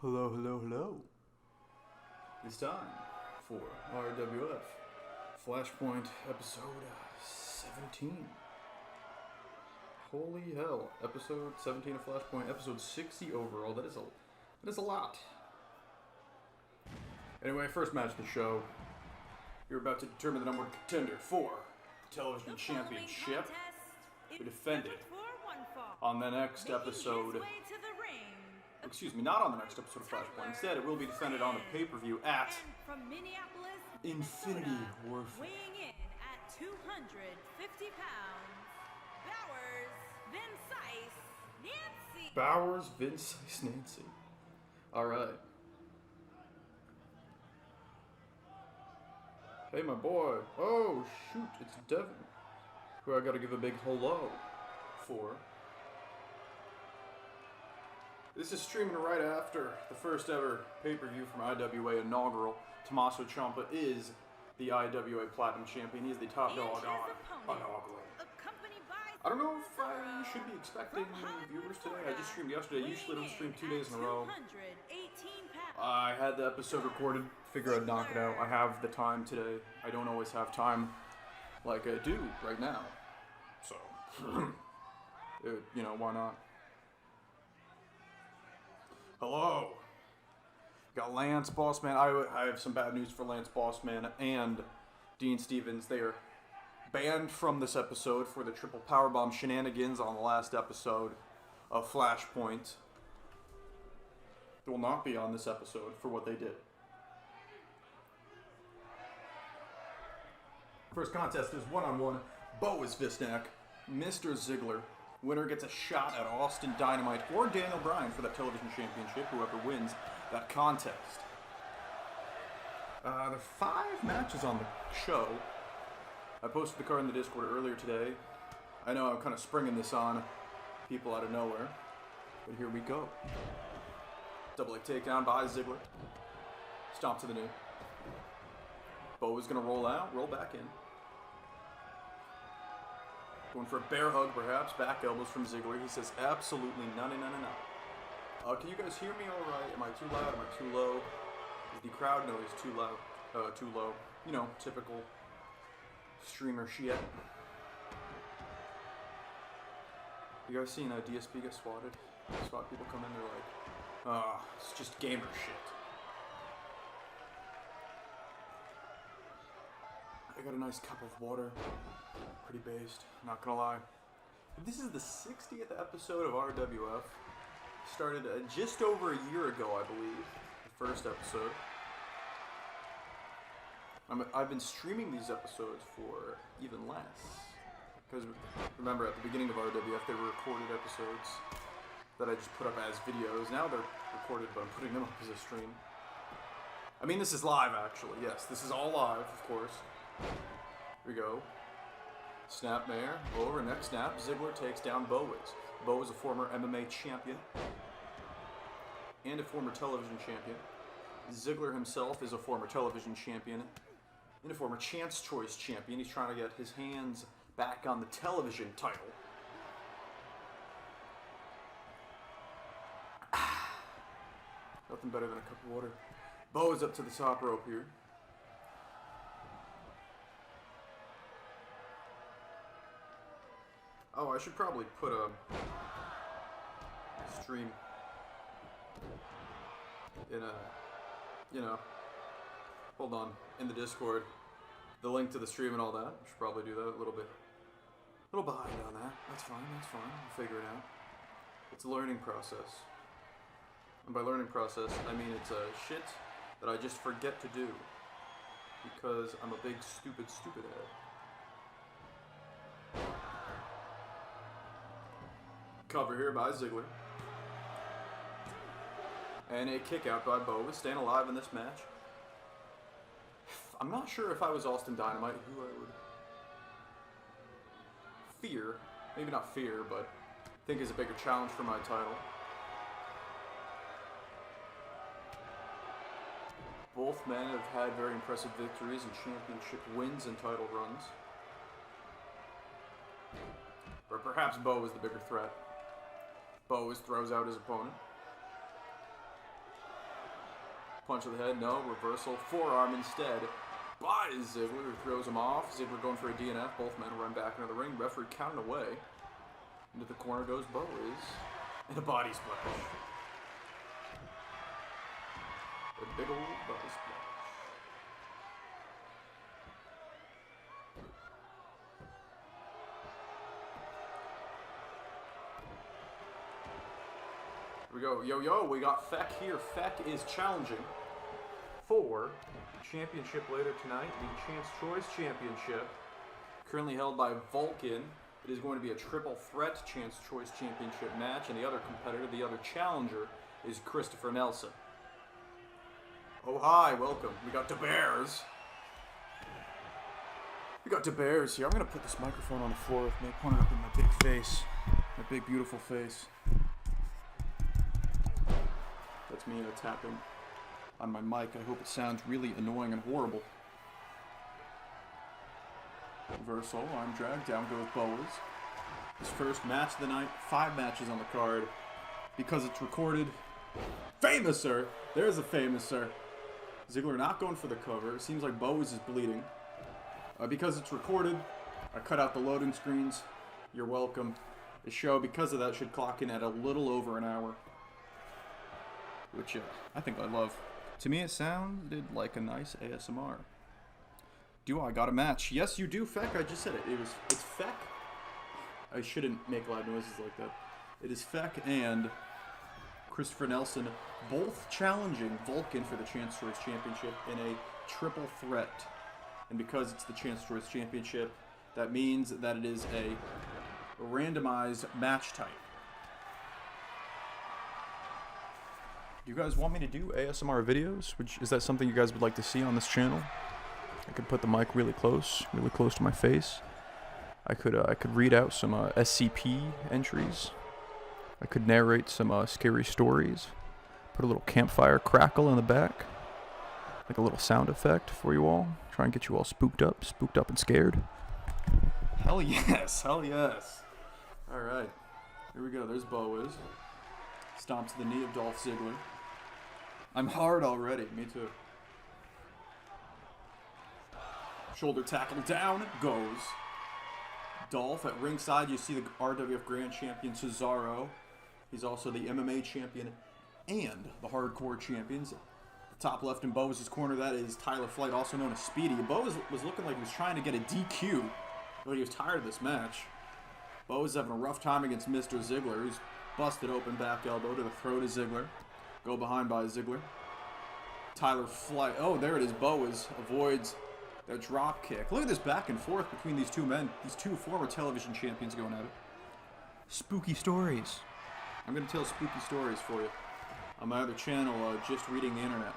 Hello, hello, hello. It's time for RWF Flashpoint episode 17. Holy hell, episode 17 of Flashpoint, episode 60 overall. That is a lot. Anyway, first match of the show. You're about to determine the number one contender for the television championship. We defended on the next episode. Excuse me, not on the next episode of Flashpoint. Instead, it will be defended on the pay-per-view at Infinity Warfare. Weighing in at 250 pounds, Bowers, Vince, Nancy. Alright. Hey, my boy. Oh, shoot, it's Devin. Who I gotta give a big hello for. This is streaming right after the first ever pay-per-view from IWA inaugural. Tommaso Ciampa is the IWA Platinum Champion. He is the top dog on inaugural. I don't know if I should be expecting viewers today. I just streamed yesterday. Usually don't stream 2 days in a row. I had the episode recorded. Figure I'd knock it out. I have the time today. I don't always have time like I do right now. So, you know, why not? Hello. Got Lance Bossman. I have some bad news for Lance Bossman and Dean Stevens. They are banned from this episode for the triple powerbomb shenanigans on the last episode of Flashpoint. They will not be on this episode for what they did. First contest is one-on-one. Bo is Visnak. Mr. Ziggler. Winner gets a shot at Austin Dynamite or Daniel Bryan for that television championship, whoever wins that contest. There are 5 matches on the show. I posted the card in the Discord earlier today. I know I'm kind of springing this on people out of nowhere, but here we go. Double leg takedown by Ziggler. Stomp to the knee. Bo is going to roll out, roll back in. Going for a bear hug, perhaps. Back elbows from Ziggler. He says, absolutely none. Can you guys hear me all right? Am I too loud? Am I too low? Is the crowd noise too loud? Too low? You know, typical streamer shit. You guys seen DSP get swatted? SWAT people come in, they're like, it's just gamer shit. I got a nice cup of water. Pretty based, not gonna lie. This is the 60th episode of RWF. Started just over a year ago, I believe. The first episode. I've been streaming these episodes for even less. Because remember, at the beginning of RWF, they were recorded episodes that I just put up as videos. Now they're recorded, but I'm putting them up as a stream. I mean, this is live, actually. Yes, this is all live, of course. Here we go. Snap there. Over. Next snap. Ziggler takes down Bo. Bo is a former MMA champion. And a former television champion. Ziggler himself is a former television champion. And a former Chance Choice champion. He's trying to get his hands back on the television title. Nothing better than a cup of water. Bo is up to the top rope here. Oh, I should probably put a stream in hold on, in the Discord. The link to the stream and all that. I should probably do that a little behind on that. That's fine, We'll figure it out. It's a learning process. And by learning process, I mean it's a shit that I just forget to do. Because I'm a big stupid head. Cover here by Ziggler. And a kick out by Bo. Staying alive in this match. I'm not sure if I was Austin Dynamite who I would fear. Maybe not fear, but think is a bigger challenge for my title. Both men have had very impressive victories and championship wins and title runs. But perhaps Bo is the bigger throat. Bo throws out his opponent. Punch to the head, no. Reversal, forearm instead by Ziggler, who throws him off. Ziggler going for a DNF. Both men run back into the ring. Referee counting away. Into the corner goes Boaz. And a body splash. A big old body splash. Here we go. Yo, yo, we got Feck here. Feck is challenging for the championship later tonight, the Chance Choice Championship, currently held by Vulcan. It is going to be a triple threat Chance Choice Championship match, and the other competitor, the other challenger, is Christopher Nelson. Oh, hi, welcome. We got the Bears. We got the Bears here. I'm going to put this microphone on the floor with me, point it up in my big face, my big, beautiful face. That's me tapping on my mic. I hope it sounds really annoying and horrible. Reversal, arm drag, down goes Boaz. His first match of the night, 5 matches on the card. Because it's recorded, Famouser! There's a Famouser. Ziggler not going for the cover. It seems like Boaz is bleeding. Because it's recorded, I cut out the loading screens. You're welcome. The show, because of that, should clock in at a little over an hour. Which I think I love. To me, it sounded like a nice ASMR. Do I got a match? Yes, you do, Feck. I just said it. It's Feck. I shouldn't make loud noises like that. It is Feck and Christopher Nelson, both challenging Vulcan for the Chance Choice Championship in a triple threat. And because it's the Chance Choice Championship, that means that it is a randomized match type. Do you guys want me to do ASMR videos? Is that something you guys would like to see on this channel? I could put the mic really close to my face. I could read out some SCP entries. I could narrate some scary stories. Put a little campfire crackle in the back, like a little sound effect for you all. Try and get you all spooked up and scared. Hell yes, hell yes. All right, here we go. There's Boaz. Stomps the knee of Dolph Ziggler. I'm hard already. Me too. Shoulder tackle down goes Dolph. At ringside, you see the RWF Grand Champion Cesaro. He's also the MMA Champion and the Hardcore Champions. The top left in Boaz's corner, that is Tyler Flight, also known as Speedy. Boaz was looking like he was trying to get a DQ, but he was tired of this match. Boaz is having a rough time against Mr. Ziggler, who's busted open back elbow to the throat of Ziggler. Go behind by Ziggler. Tyler Flight. Oh, there it is. Boaz avoids the drop kick. Look at this back and forth between these two men. These two former television champions going at it. Spooky stories. I'm going to tell spooky stories for you on my other channel, Just Reading the Internet,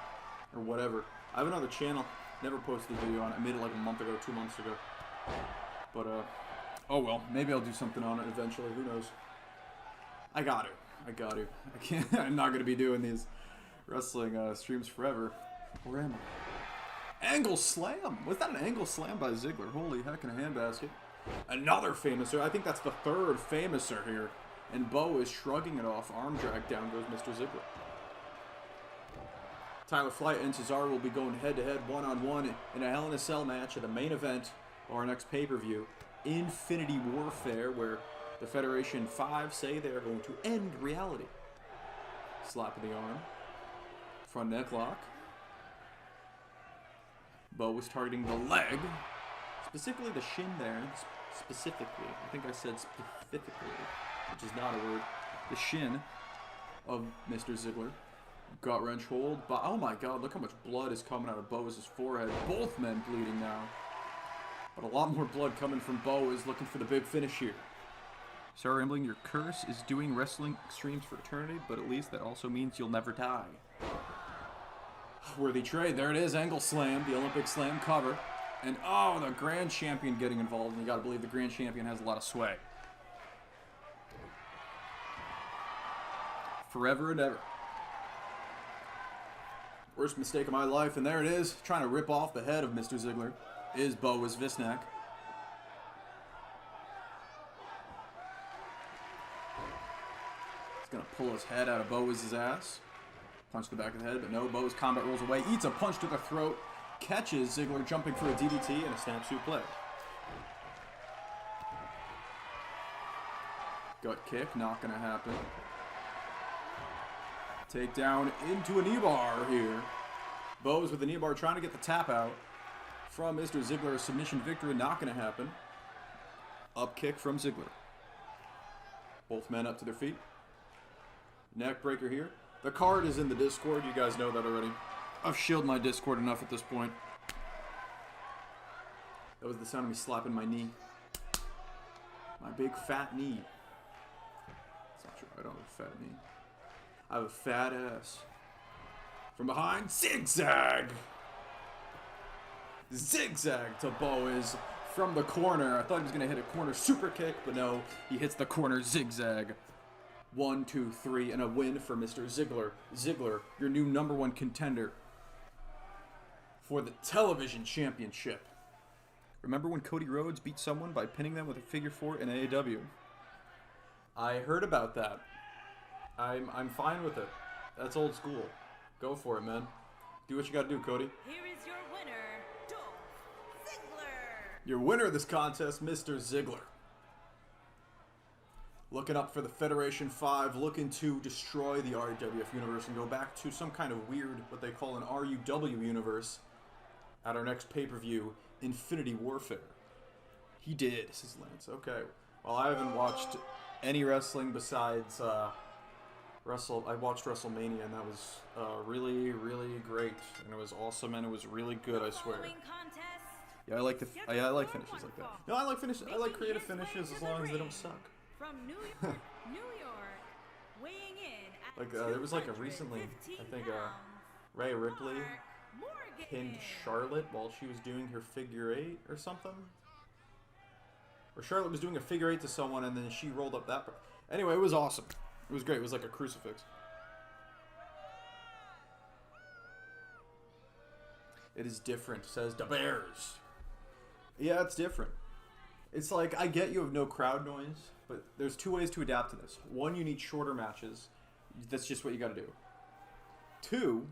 or whatever. I have another channel. Never posted a video on it. I made it like a month ago, 2 months ago. But, oh well. Maybe I'll do something on it eventually. Who knows? I got to. I can't. I'm not going to be doing these wrestling streams forever. Or am I? Angle slam. Was that an angle slam by Ziggler? Holy heck, in a handbasket. Another Famouser. I think that's the third Famouser here. And Bo is shrugging it off. Arm drag down goes Mr. Ziggler. Tyler Flight and Cesaro will be going head-to-head, one-on-one in a Hell in a Cell match at the main event or our next pay-per-view, Infinity Warfare, where the Federation 5 say they are going to end reality. Slap of the arm. Front neck lock. Bo was targeting the leg. Specifically the shin there. Specifically. I think I said specifically, which is not a word. The shin of Mr. Ziggler. Gut wrench hold. But oh my god, look how much blood is coming out of Bo's forehead. Both men bleeding now. But a lot more blood coming from Boaz looking for the big finish here. Sorry, Rambling, your curse is doing wrestling extremes for eternity, but at least that also means you'll never die. Worthy trade. There it is. Angle slam. The Olympic slam cover. And oh, the Grand Champion getting involved. And you gotta believe the Grand Champion has a lot of sway. Forever and ever. Worst mistake of my life. And there it is. Trying to rip off the head of Mr. Ziggler. Is Boaz Visnak. He's gonna pull his head out of Boaz's ass. Punch to the back of the head, but no. Bo's combat rolls away, eats a punch to the throat, catches Ziggler jumping for a DDT and a snap suplex. Gut kick, not gonna happen. Takedown into a knee bar here. Bo's with the knee bar trying to get the tap out from Mr. Ziggler. Submission victory, not gonna happen. Up kick from Ziggler. Both men up to their feet. Neck breaker here. The card is in the Discord. You guys know that already. I've shielded my Discord enough at this point. That was the sound of me slapping my knee. My big fat knee. It's not true. I don't have a fat knee. I have a fat ass. From behind, zigzag! Zigzag to Boaz from the corner. I thought he was going to hit a corner super kick, but no. He hits the corner zigzag. 1, 2, 3, and a win for Mr. Ziggler. Ziggler, your new #1 contender for the television championship. Remember when Cody Rhodes beat someone by pinning them with a figure 4 in AEW? I heard about that. I'm fine with it. That's old school. Go for it, man. Do what you gotta do, Cody. Here is your winner, Dolph Ziggler. Your winner of this contest, Mr. Ziggler. Looking up for the Federation 5, looking to destroy the RWF universe and go back to some kind of weird, what they call an RUW universe at our next pay-per-view, Infinity Warfare. He did, says Lance. Okay. Well, I haven't watched any wrestling besides I watched WrestleMania, and that was really, really great. And it was awesome, and it was really good, I swear. Yeah, I like finishes like that. No, I like finishes. I like creative finishes as long as they don't suck. From New York, weighing in at There was like a recently, I think Rhea Ripley pinned Charlotte while she was doing her figure 8 or something. Or Charlotte was doing a figure 8 to someone and then she rolled up that. Anyway, it was awesome. It was great. It was like a crucifix. It is different, says the Bears. Yeah, it's different. It's like, I get you have no crowd noise, but there's 2 ways to adapt to this. 1, you need shorter matches. That's just what you gotta do. 2,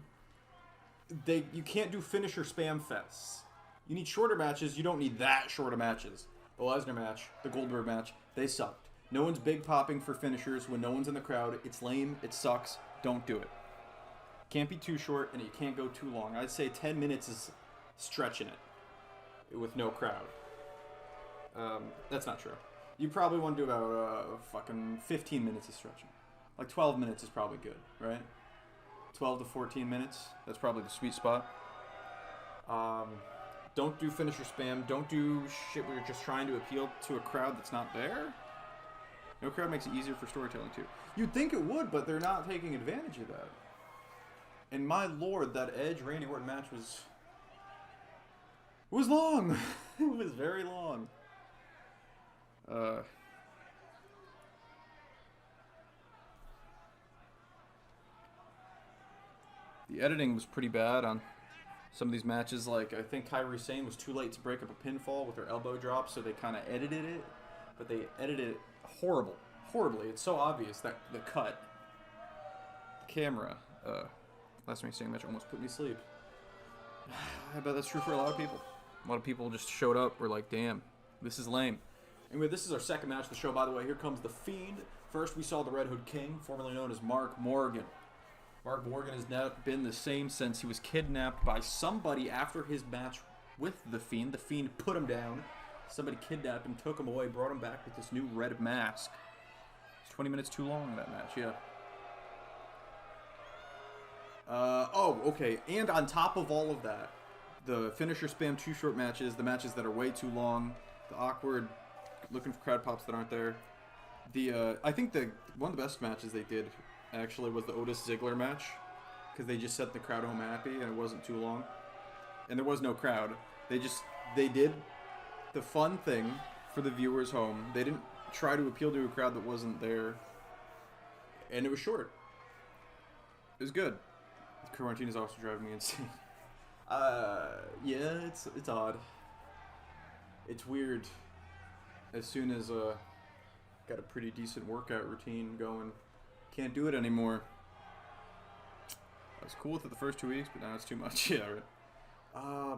you can't do finisher spam fests. You need shorter matches. You don't need that short of matches. The Lesnar match, the Goldberg match, they sucked. No one's big popping for finishers when no one's in the crowd. It's lame. It sucks. Don't do it. Can't be too short, and you can't go too long. I'd say 10 minutes is stretching it with no crowd. That's not true. You probably want to do about fucking 15 minutes of stretching. Like 12 minutes is probably good, right? 12 to 14 minutes. That's probably the sweet spot. Don't do finisher spam. Don't do shit where you're just trying to appeal to a crowd that's not there. No crowd makes it easier for storytelling too. You'd think it would, but they're not taking advantage of that. And my lord, that Edge Randy Orton match was long. It was very long. The editing was pretty bad on some of these matches. Like, I think Kairi Sane was too late to break up a pinfall with her elbow drop, so they kind of edited it. But they edited it horribly. It's so obvious that the cut, the camera, last Man Standing match almost put me to sleep. I bet that's true for a lot of people. A lot of people just showed up, were like, damn, this is lame. Anyway, this is our second match of the show, by the way. Here comes The Fiend. First, we saw the Red Hood King, formerly known as Mark Morgan. Mark Morgan has not been the same since he was kidnapped by somebody after his match with The Fiend. The Fiend put him down. Somebody kidnapped him, took him away, brought him back with this new red mask. It's 20 minutes too long, that match, yeah. Okay. And on top of all of that, the finisher spam too short matches, the matches that are way too long, the awkward looking for crowd pops that aren't there. I think one of the best matches they did actually was the Otis Ziggler match, because they just set the crowd home happy and it wasn't too long, and there was no crowd. They did the fun thing for the viewers home. They didn't try to appeal to a crowd that wasn't there, and it was short. It was good. Quarantine is also driving me insane. Yeah, it's odd. It's weird. As soon as got a pretty decent workout routine going, can't do it anymore. I was cool with it the first 2 weeks, but now it's too much. Yeah, right.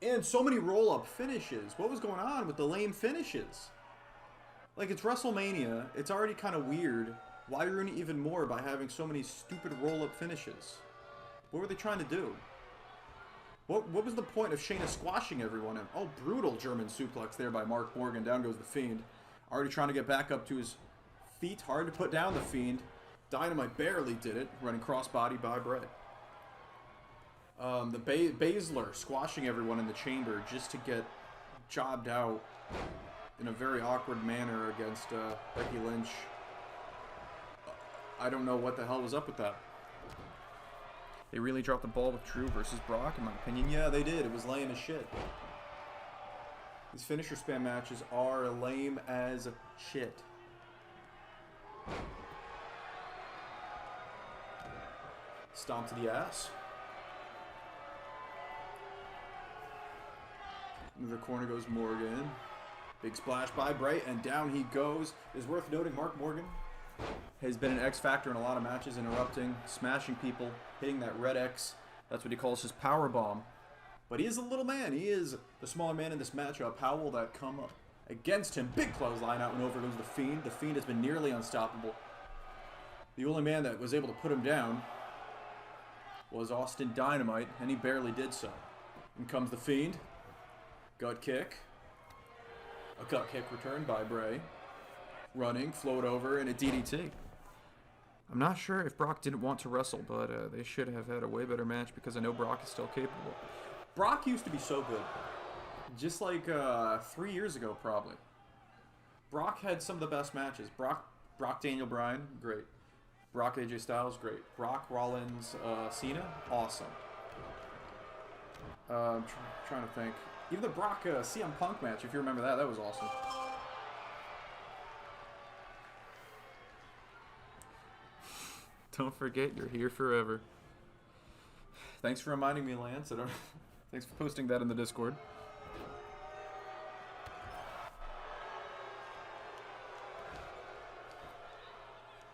And so many roll-up finishes. What was going on with the lame finishes? Like, it's WrestleMania. It's already kind of weird. Why ruin it even more by having so many stupid roll-up finishes? What were they trying to do? What was the point of Shayna squashing everyone? And, oh, brutal German suplex there by Mark Morgan. Down goes the Fiend. Already trying to get back up to his feet. Hard to put down the Fiend. Dynamite barely did it. Running crossbody by Bray. The Baszler squashing everyone in the chamber just to get jobbed out in a very awkward manner against Becky Lynch. I don't know what the hell was up with that. They really dropped the ball with Drew versus Brock, in my opinion. Yeah, they did. It was lame as shit. These finisher spam matches are lame as shit. Stomp to the ass. Into the corner goes Morgan. Big splash by Bray, and down he goes. It is worth noting Mark Morgan has been an X factor in a lot of matches, interrupting, smashing people, hitting that red X. That's what he calls his power bomb. But he is a little man. He is the smaller man in this matchup. How will that come up against him? Big clothesline out and over goes the Fiend. The Fiend has been nearly unstoppable. The only man that was able to put him down was Austin Dynamite, and he barely did so. In comes the Fiend. Gut kick. A gut kick returned by Bray. Running, float over, and a DDT. I'm not sure if Brock didn't want to wrestle, but they should have had a way better match because I know Brock is still capable. Brock used to be so good. Just like 3 years ago, probably. Brock had some of the best matches. Brock Daniel Bryan, great. Brock AJ Styles, great. Brock Rollins Cena, awesome. I'm trying to think. Even the Brock CM Punk match, if you remember that, that was awesome. Don't forget, you're here forever. Thanks for reminding me, Lance. Thanks for posting that in the Discord.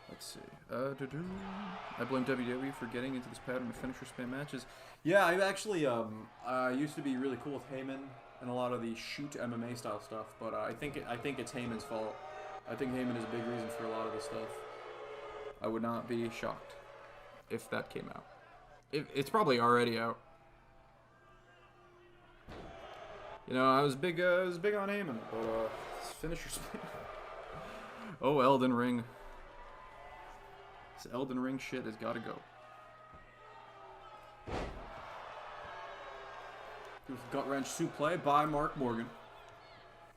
Let's see. I blame WWE for getting into this pattern of finisher spam matches. Yeah, I actually I used to be really cool with Heyman and a lot of the shoot MMA style stuff, but I think it's Heyman's fault. I think Heyman is a big reason for a lot of this stuff. I would not be shocked if that came out. It's probably already out. You know, I was big on Heyman, but finisher spam. Oh, Elden Ring. This Elden Ring shit has got to go. Gut wrench suplex by Mark Morgan.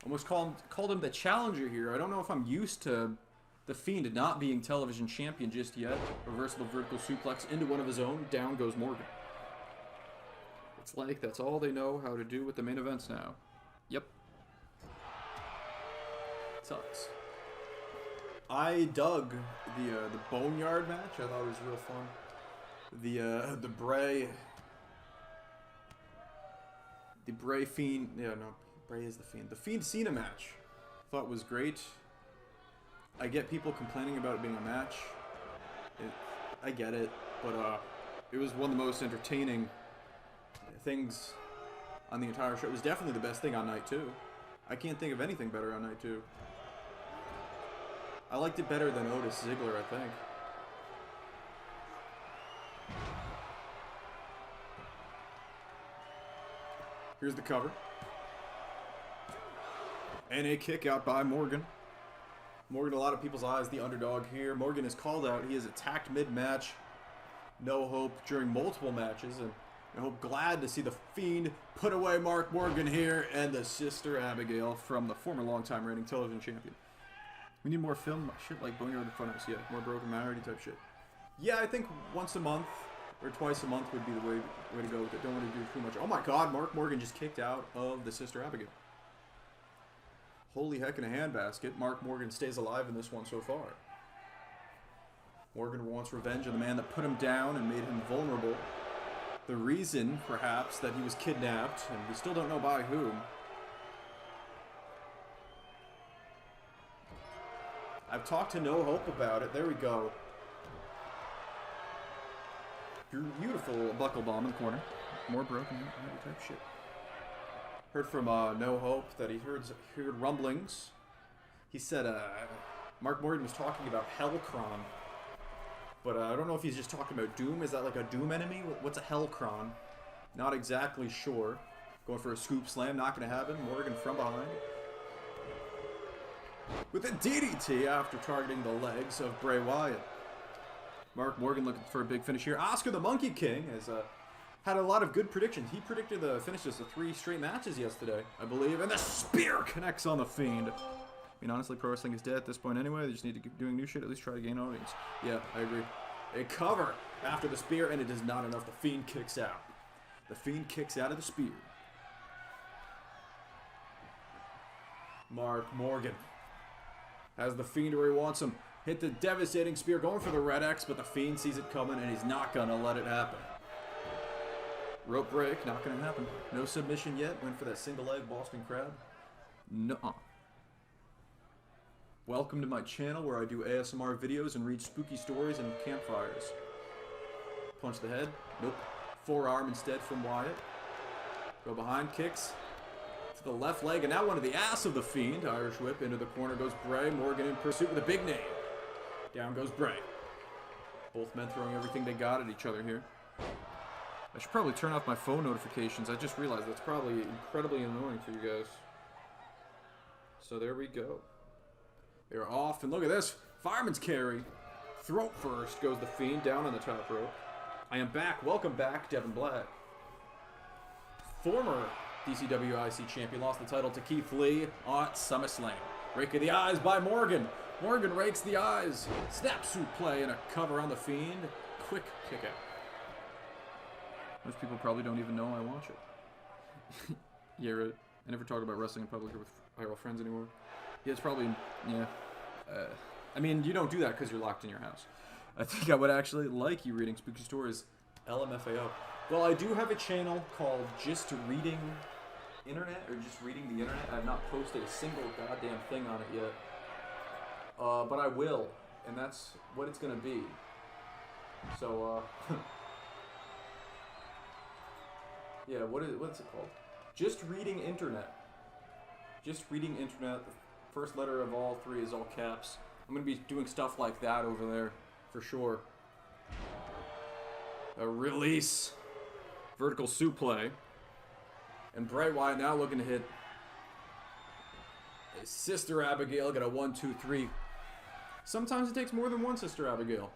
Almost called him the challenger here. I don't know if I'm used to the Fiend not being television champion just yet. Reversible vertical suplex into one of his own. Down goes Morgan. It's like that's all they know how to do with the main events now. Yep. Sucks. I dug the Boneyard match. I thought it was real fun. The Bray Fiend. Yeah, no, Bray is the Fiend. The Fiend Cena match. Thought was great. I get people complaining about it being a match. I get it, but it was one of the most entertaining things on the entire show. It was definitely the best thing on night 2. I can't think of anything better on night 2. I liked it better than Otis Ziggler, I think. Here's the cover. And a kick out by Morgan. Morgan, a lot of people's eyes, the underdog here. Morgan is called out. He is attacked mid-match. No hope during multiple matches. And I hope glad to see the Fiend put away Mark Morgan here and the Sister Abigail from the former long-time reigning television champion. We need more film shit like Boneyard in front of us. Yeah, more Broken Maharity type shit. Yeah, I think once a month or twice a month would be the way to go with it. Don't want to do too much. Oh my god, Mark Morgan just kicked out of the Sister Abigail. Holy heck in a handbasket. Mark Morgan stays alive in this one so far. Morgan wants revenge on the man that put him down and made him vulnerable. The reason, perhaps, that he was kidnapped, and we still don't know by whom. I've talked to No Hope about it. There we go. Beautiful buckle bomb in the corner. More broken type shit. Heard from No Hope that he heard rumblings. He said Mark Morgan was talking about Hellcron. But I don't know if he's just talking about Doom. Is that like a Doom enemy? What's a Hellcron? Not exactly sure. Going for a scoop slam. Not going to happen. Morgan from behind. With a DDT after targeting the legs of Bray Wyatt. Mark Morgan looking for a big finish here. Oscar the Monkey King has had a lot of good predictions. He predicted the finishes of 3 straight matches yesterday, I believe. And the spear connects on the Fiend. I mean, honestly, pro wrestling is dead at this point anyway. They just need to keep doing new shit, at least try to gain audience. Yeah, I agree. A cover after the spear, and it is not enough. The Fiend kicks out. The Fiend kicks out of the spear. Mark Morgan has the Fiend where he wants him. Hit the devastating spear, going for the Red X, but the Fiend sees it coming, and he's not going to let it happen. Rope break, not going to happen. No submission yet. Went for that single leg Boston Crab. Nuh-uh. Welcome to my channel where I do ASMR videos and read spooky stories and campfires. Punch the head. Nope. Forearm instead from Wyatt. Go behind, kicks. To the left leg, and now one of the ass of the Fiend. Irish whip into the corner goes Bray. Morgan in pursuit with a big name. Down goes Bray. Both men throwing everything they got at each other here. I should probably turn off my phone notifications. I just realized that's probably incredibly annoying for you guys. So there we go. They're off, and look at this. Fireman's carry. Throat first goes the Fiend down on the top rope. I am back. Welcome back, Devin Black. Former DCW IC champion lost the title to Keith Lee at SummerSlam. Rake of the eyes by Morgan. Morgan rakes the eyes. Snap suplex and a cover on the Fiend. Quick kick out. Most people probably don't even know I watch it. Yeah, right. I never talk about wrestling in public or with IRL friends anymore. Yeah, it's probably, yeah. I mean, you don't do that because you're locked in your house. I think I would actually like you reading spooky stories. LMFAO. Well, I do have a channel called Just Reading Internet, or Just Reading the Internet. I've not posted a single goddamn thing on it yet. But I will, and that's what it's gonna be. So, yeah, what's it called? Just Reading Internet. Just Reading Internet. The first letter of all 3 is all caps. I'm gonna be doing stuff like that over there, for sure. A release. Vertical suplex. And Bray Wyatt now looking to hit a Sister Abigail. Got a 1, 2, 3. Sometimes it takes more than one Sister Abigail.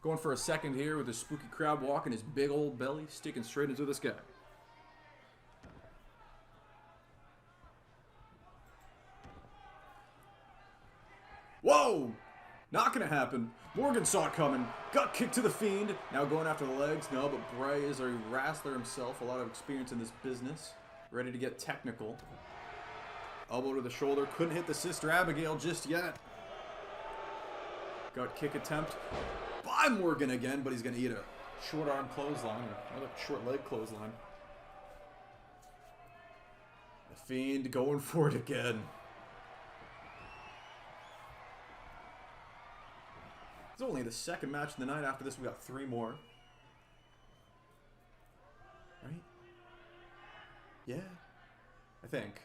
Going for a second here with a spooky crab walk and his big old belly sticking straight into this guy. Whoa! Not gonna happen. Morgan saw it coming. Gut kick to the Fiend. Now going after the legs. No, but Bray is a wrestler himself. A lot of experience in this business. Ready to get technical. Elbow to the shoulder. Couldn't hit the Sister Abigail just yet. Gut kick attempt by Morgan again, but he's going to eat a short arm clothesline, or another short leg clothesline. The Fiend going for it again. It's only the second match of the night. After this, we got 3 more. Right? Yeah. I think.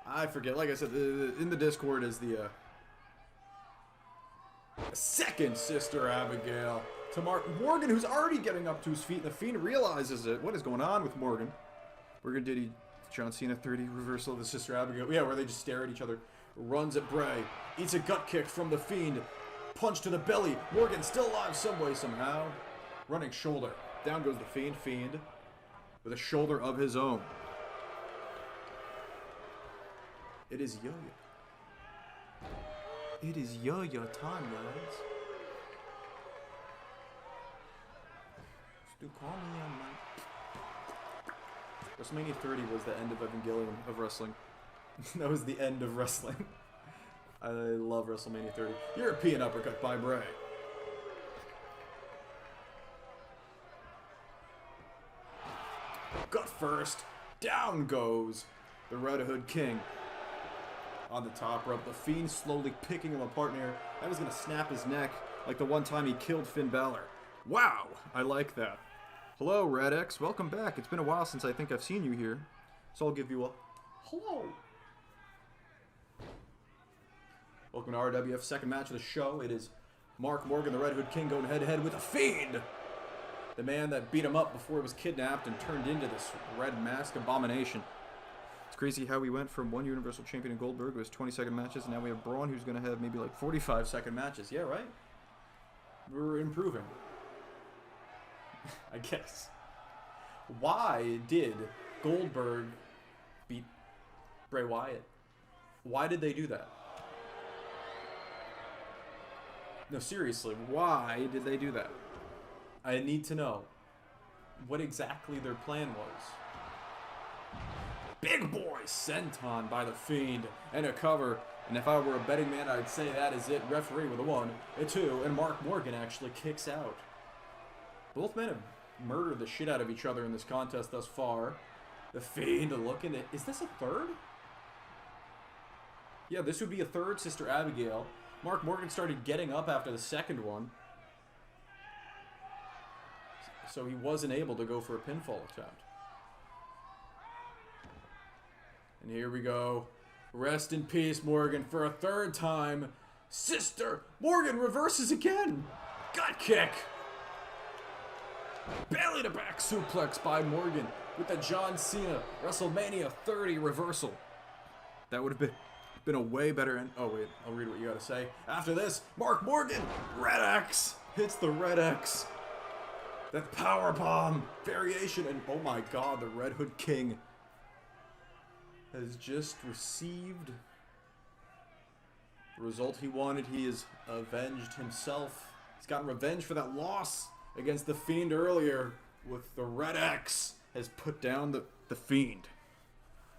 I forget. Like I said, in the Discord is the second Sister Abigail to Mark Morgan, who's already getting up to his feet, and the Fiend realizes it. What is going on with Morgan? Morgan did he John Cena 30 reversal of the Sister Abigail. Yeah, where they just stare at each other. Runs at Bray. Eats a gut kick from the Fiend. Punch to the belly. Morgan still alive some way, somehow. Running shoulder. Down goes the Fiend. Fiend with a shoulder of his own. It is Yuh Yuh. It is Yuh Yuh time, guys. Still call me on my... WrestleMania 30 was the end of Evangelion of wrestling. That was the end of wrestling. I love WrestleMania 30. European uppercut by Bray. Gut first. Down goes the Red Hood King. On the top rope, the Fiend slowly picking him apart here. That was going to snap his neck like the one time he killed Finn Balor. Wow, I like that. Hello, Red X. Welcome back. It's been a while since I think I've seen you here. So I'll give you a hello. Welcome to RWF's second match of the show. It is Mark Morgan, the Red Hood King, going head-to-head with a Fiend. The man that beat him up before he was kidnapped and turned into this red mask abomination. It's crazy how we went from one Universal Champion in Goldberg with 20-second matches, and now we have Braun, who's going to have maybe like 45-second matches. Yeah, right? We're improving. I guess. Why did Goldberg beat Bray Wyatt? Why did they do that? No, seriously, why did they do that? I need to know what exactly their plan was. Big boy senton by the Fiend and a cover. And if I were a betting man, I'd say that is it. Referee with a 1, a 2, and Mark Morgan actually kicks out. Both men have murdered the shit out of each other in this contest thus far. The Fiend looking at... Is this a third? Yeah, this would be a third, Sister Abigail. Mark Morgan started getting up after the second one. So he wasn't able to go for a pinfall attempt. And here we go. Rest in peace, Morgan, for a third time. Sister Morgan reverses again. Gut kick. Belly to back suplex by Morgan with the John Cena WrestleMania 30 reversal. That would have been a way better end. Oh wait, I'll read what you gotta say. After this, Mark Morgan, Red X, hits the Red X. That power bomb variation, and oh my god, the Red Hood King has just received the result he wanted. He has avenged himself. He's gotten revenge for that loss against the Fiend earlier with the Red X has put down the Fiend.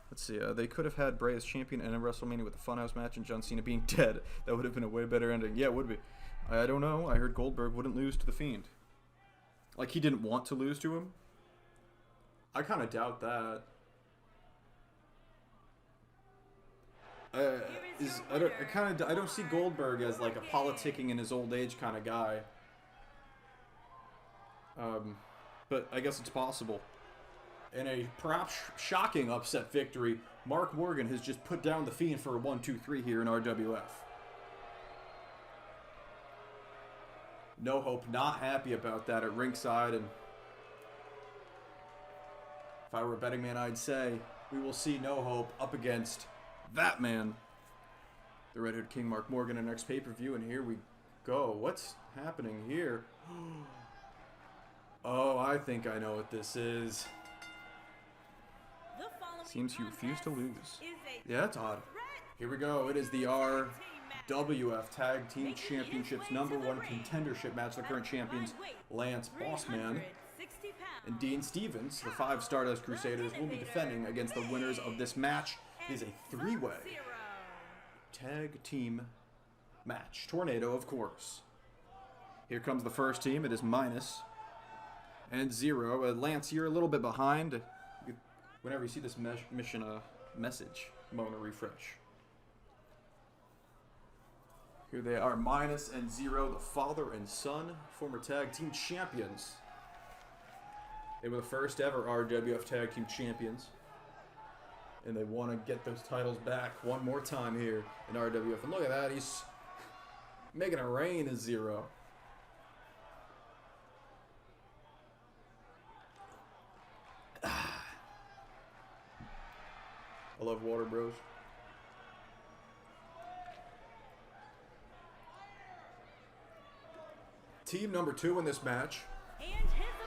Let's see, they could have had Bray as champion and a WrestleMania with the Funhouse match and John Cena being dead. That would have been a way better ending. Yeah, it would be. I don't know. I heard Goldberg wouldn't lose to the Fiend. Like, he didn't want to lose to him? I kind of doubt that. I don't see Goldberg as like a politicking in his old age kind of guy. But I guess it's possible. In a perhaps shocking upset victory, Mark Morgan has just put down the Fiend for a 1-2-3 here in RWF. No Hope not happy about that at ringside, and if I were a betting man, I'd say we will see No Hope up against that man, the Red Hood King, Mark Morgan, in our next pay-per-view, and here we go. What's happening here? Oh, I think I know what this is. Seems you refuse to lose. Yeah, that's odd. Here we go. It is the RWF Tag Team Championships #1 contendership match. The current champions, Lance Bossman and Dean Stevens, the 5 Stardust Crusaders, will be defending against the winners of this match. It is a 3-way tag team match. Tornado, of course. Here comes the first team. It is Minus and Zero. Lance, you're a little bit behind. Whenever you see this mission message, I'm going to refresh. Here they are, Minus and Zero, the father and son, former tag team champions. They were the first ever RWF tag team champions. And they want to get those titles back one more time here in RWF. And look at that, he's making a rain of Zero. I love water, bros. Team number 2 in this match.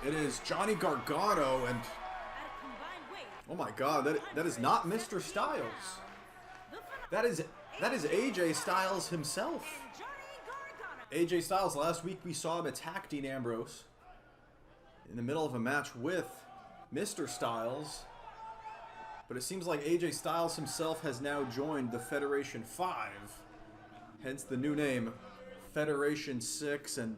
It is Johnny Gargano and... Oh my god, that is not Mr. Styles. That is AJ Styles himself. AJ Styles, last week we saw him attack Dean Ambrose in the middle of a match with Mr. Styles. But it seems like AJ Styles himself has now joined the Federation 5. Hence the new name, Federation 6. And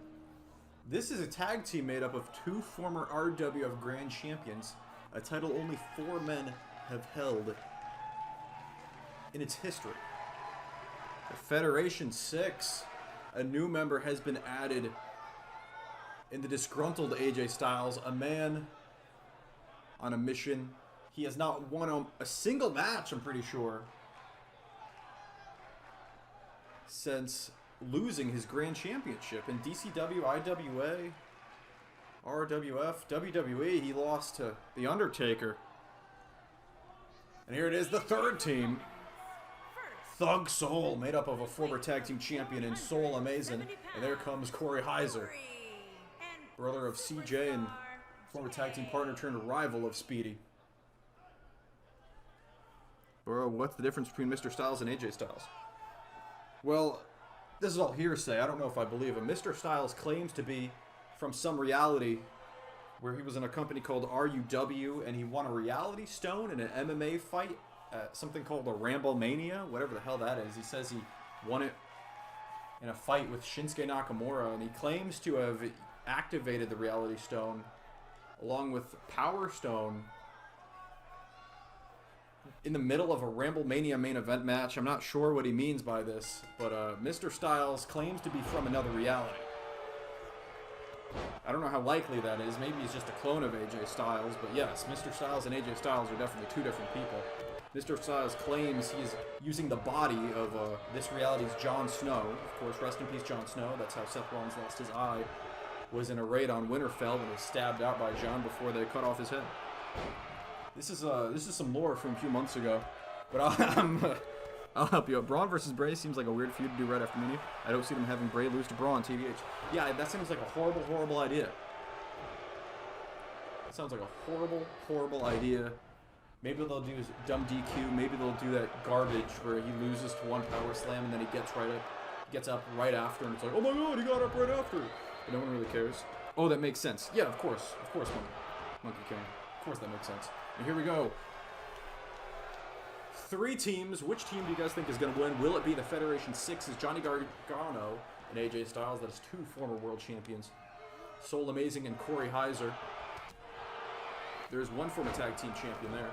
this is a tag team made up of 2 former RWF Grand Champions. A title only 4 men have held in its history. The Federation 6, a new member has been added in the disgruntled AJ Styles, a man on a mission. He has not won a single match, I'm pretty sure, since losing his grand championship in DCW, IWA, RWF, WWE. He lost to The Undertaker. And here it is, the third team. Thug Soul, made up of a former tag team champion and Soul Amazing. And there comes Corey Heiser, brother of CJ and former tag team partner turned rival of Speedy. Bro, what's the difference between Mr. Styles and AJ Styles? Well, this is all hearsay. I don't know if I believe him. Mr. Styles claims to be from some reality where he was in a company called RUW and he won a reality stone in an MMA fight at something called a Ramblemania, whatever the hell that is. He says he won it in a fight with Shinsuke Nakamura, and he claims to have activated the reality stone along with Power Stone in the middle of a Ramblemania main event match. I'm not sure what he means by this, but Mr. Styles claims to be from another reality. I don't know how likely that is. Maybe he's just a clone of AJ Styles, but yes, Mr. Styles and AJ Styles are definitely two different people. Mr. Styles claims he's using the body of this reality's Jon Snow. Of course, rest in peace, Jon Snow. That's how Seth Rollins lost his eye. Was in a raid on Winterfell and was stabbed out by Jon before they cut off his head. This is some lore from a few months ago, but I'll help you out. Braun versus Bray seems like a weird feud to do right after Mania. I don't see them having Bray lose to Braun, TBH. Yeah, that seems like a horrible, horrible idea. That sounds like a horrible, horrible idea. Maybe they'll do dumb DQ. Maybe they'll do that garbage where he loses to one power slam and then he gets up right after, and it's like, oh my god, he got up right after. But no one really cares. Oh, that makes sense. Yeah, of course, Monkey King. Of course, that makes sense. And here we go. 3 teams. Which team do you guys think is going to win? Will it be the Federation 6's Johnny Gargano and AJ Styles? That is 2 former world champions. Soul Amazing and Corey Heiser. There's 1 former tag team champion there.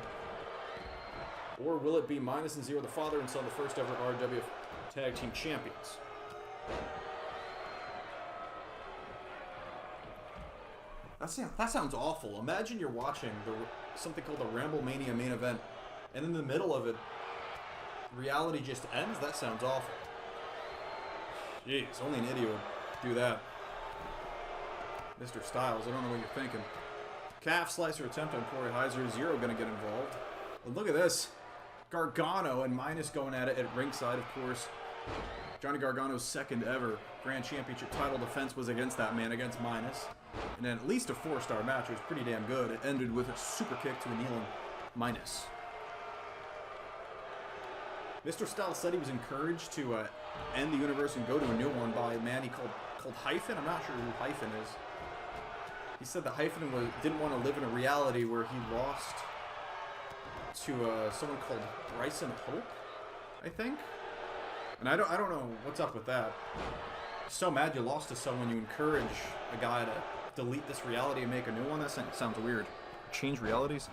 Or will it be Minus and Zero, the father and son, the first ever RWF tag team champions? That sounds awful. Imagine you're watching something called the Ramblemania main event, and in the middle of it, reality just ends? That sounds awful. Jeez, only an idiot would do that. Mr. Styles, I don't know what you're thinking. Calf slicer attempt on Corey Heiser. Zero gonna get involved. And look at this. Gargano and Minus going at it at ringside, of course. Johnny Gargano's second ever Grand Championship title defense was against that man, against Minus. And then at least a 4-star match. It was pretty damn good. It ended with a super kick to a kneeling Minus. Mr. Styles said he was encouraged to end the universe and go to a new one by a man he called Hyphen. I'm not sure who Hyphen is. He said that Hyphen didn't want to live in a reality where he lost to someone called Bryson Hope, I think. And I don't know what's up with that. So mad you lost to someone, you encourage a guy to delete this reality and make a new one? That sounds weird. Change realities?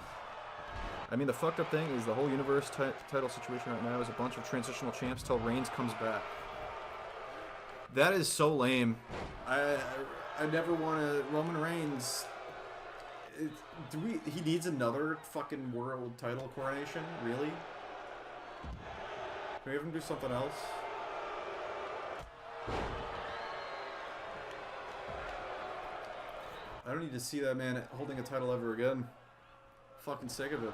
I mean, the fucked up thing is the whole universe title situation right now is a bunch of transitional champs till Reigns comes back. That is so lame. I never want to... Roman Reigns... He needs another fucking world title coronation? Really? Can we have him do something else? I don't need to see that man holding a title ever again. Fucking sick of it.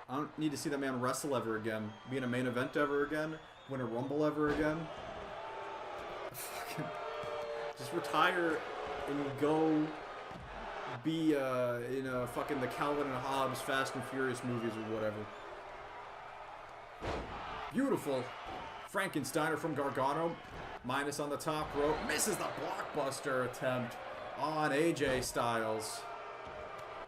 I don't need to see that man wrestle ever again. Be in a main event ever again. Win a Rumble ever again. Fucking... Just retire and go be in fucking the Calvin and Hobbes Fast and Furious movies or whatever. Beautiful. Frankensteiner from Gargano. Minus on the top rope. Misses the blockbuster attempt on AJ Styles.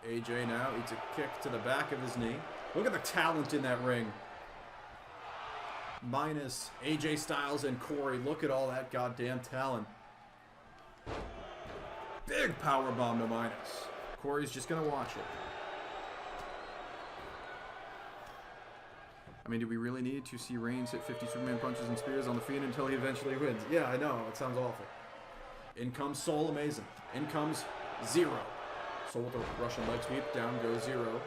AJ now eats a kick to the back of his knee. Look at the talent in that ring. Minus AJ Styles and Corey. Look at all that goddamn talent. Big powerbomb to Minus. Corey's just going to watch it. I mean, do we really need to see Reigns hit 50 Superman punches and spears on the Fiend until he eventually wins? Yeah, I know. It sounds awful. In comes Soul Amazing. In comes Zero. Soul with a Russian leg sweep. Down goes Zero.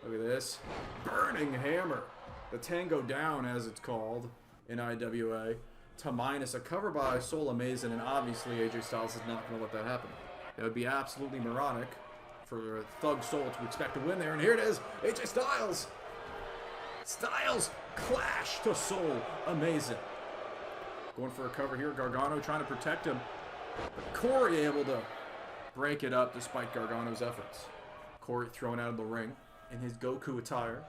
Look at this. Burning Hammer. The Tango Down, as it's called in IWA. To minus a cover by Soul Amazing, and obviously AJ Styles is not going to let that happen. That would be absolutely moronic for Thug Soul to expect to win there. And here it is. AJ Styles. Styles clash to Soul Amazing. Going for a cover here. Gargano trying to protect him. But Corey able to break it up despite Gargano's efforts. Corey thrown out of the ring in his Goku attire.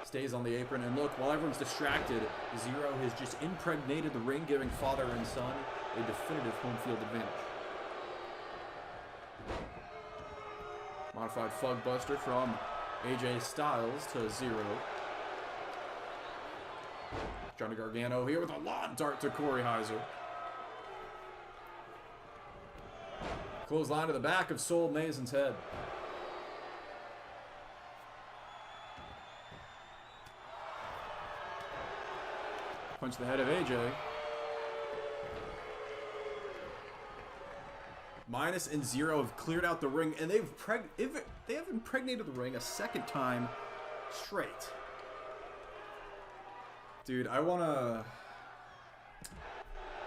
Stays on the apron. And look, while everyone's distracted, Zero has just impregnated the ring, giving father and son a definitive home field advantage. Modified Fug Buster from AJ Styles to Zero. Johnny Gargano here with a lawn dart to Corey Heiser. Clothesline to the back of Soul Amazing's head. Punch to the head of AJ. Minus and Zero have cleared out the ring, and they have impregnated the ring a second time straight. Dude, I don't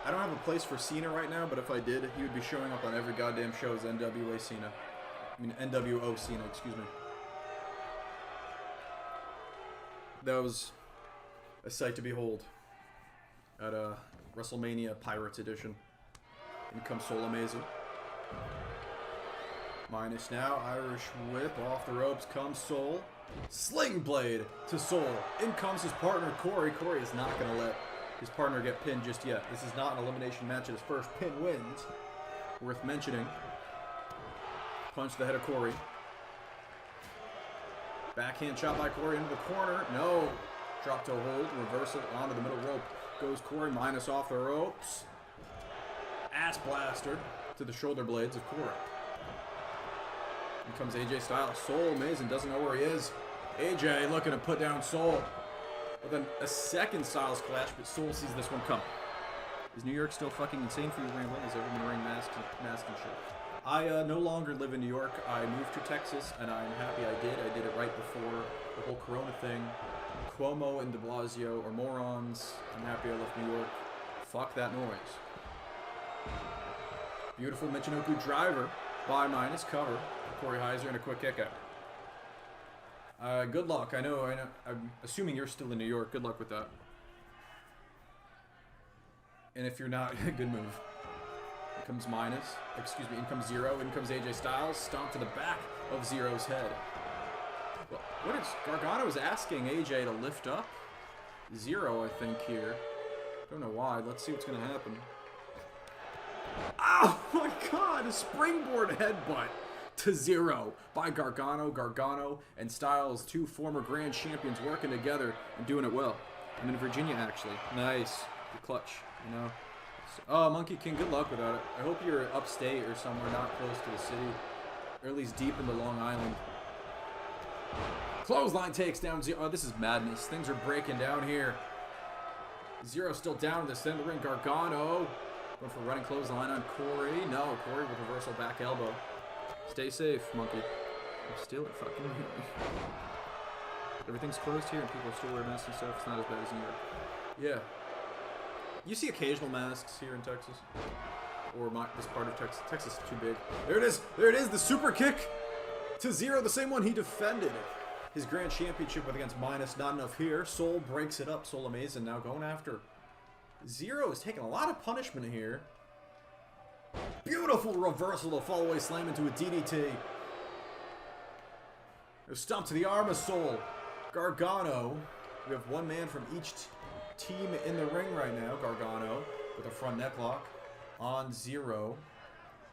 have a place for Cena right now, but if I did, he would be showing up on every goddamn show as NWO Cena, excuse me. That was a sight to behold at WrestleMania Pirates Edition. In comes Soul Amazing. Minus now, Irish Whip off the ropes comes Soul. Sling Blade to Soul. In comes his partner Corey. Corey is not going to let his partner get pinned just yet. This is not an elimination match. His first pin wins. Worth mentioning. Punch to the head of Corey. Backhand shot by Corey into the corner. No. Drop to a hold. Reversal onto the middle rope. Goes Corey. Minus off the ropes. Ass blaster to the shoulder blades of Corey. Here comes AJ Styles. Soul Amazing doesn't know where he is. AJ looking to put down Soul. But then a second Styles clash, but Soul sees this one come. Is New York still fucking insane for you, Rambling? Is everyone wearing masks and shit? I no longer live in New York. I moved to Texas, and I'm happy I did. I did it right before the whole Corona thing. Cuomo and de Blasio are morons. I'm happy I left New York. Fuck that noise. Beautiful Michinoku driver by minus cover. Corey Heiser and a quick kick out. Good luck. I know. I'm assuming you're still in New York. Good luck with that. And if you're not, good move. In comes minus. Excuse me. In comes Zero. In comes AJ Styles. Stomp to the back of Zero's head. Well, what is Gargano is asking AJ to lift up Zero, I think, here. Don't know why. Let's see what's going to happen. Oh my god! A springboard headbutt to Zero by Gargano. Gargano and Styles, two former grand champions, working together and doing it well. I'm in Virginia, actually. Nice. The clutch, you know. Oh, Monkey King, good luck without it. I hope you're upstate or somewhere not close to the city. Or at least deep into Long Island. Clothesline takes down Zero. Oh, this is madness. Things are breaking down here. Zero still down in the center of the ring. Gargano going for a running clothesline on Corey. No, Corey with reversal back elbow. Stay safe, Monkey. I'm still at fucking here. Everything's closed here and people are still wearing masks and stuff. It's not as bad as New York. Yeah. You see occasional masks here in Texas. Or this part of Texas. Texas is too big. There it is. There it is. The super kick to Zero. The same one he defended his grand championship with against minus. Not enough here. Soul breaks it up. Soul Amazing now going after Zero is taking a lot of punishment here. Beautiful reversal to fall away slam into a DDT. A stomp to the arm of Soul. Gargano. We have one man from each team in the ring right now. Gargano with a front necklock on Zero.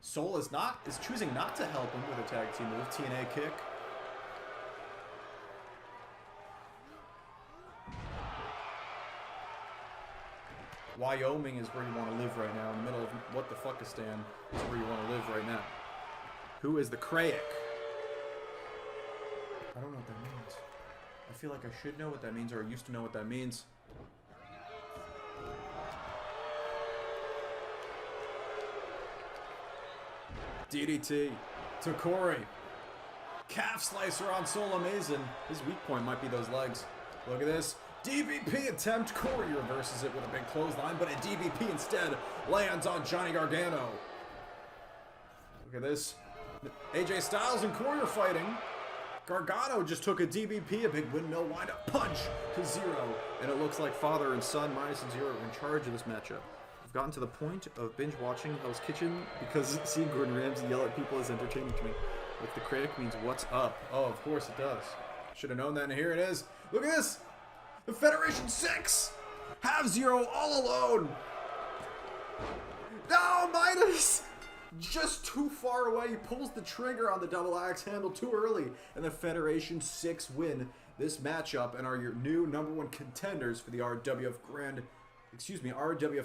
Soul is choosing not to help him with a tag team move. TNA kick. Wyoming is where you want to live right now. In the middle of what the fuckistan is where you want to live right now. Who is the Krayek? I don't know what that means. I feel like I should know what that means, or I used to know what that means. DDT to Corey. Calf slicer on Solo Mason. His weak point might be those legs. Look at this. DVP attempt. Corey reverses it with a big clothesline, but a DVP instead lands on Johnny Gargano. Look at this. AJ Styles and Corey are fighting. Gargano just took a DVP, a big windmill wind-up punch to 0. And it looks like father and son, minus 0, are in charge of this matchup. I've gotten to the point of binge watching Hell's Kitchen because seeing Gordon Ramsay yell at people is entertaining to me. If the critic means what's up. Oh, of course it does. Should have known that, and here it is. Look at this. The Federation 6 have 0 all alone. No, minus. Just too far away. He pulls the trigger on the double axe handle too early, and the Federation 6 win this matchup and are your new #1 contenders for the RWF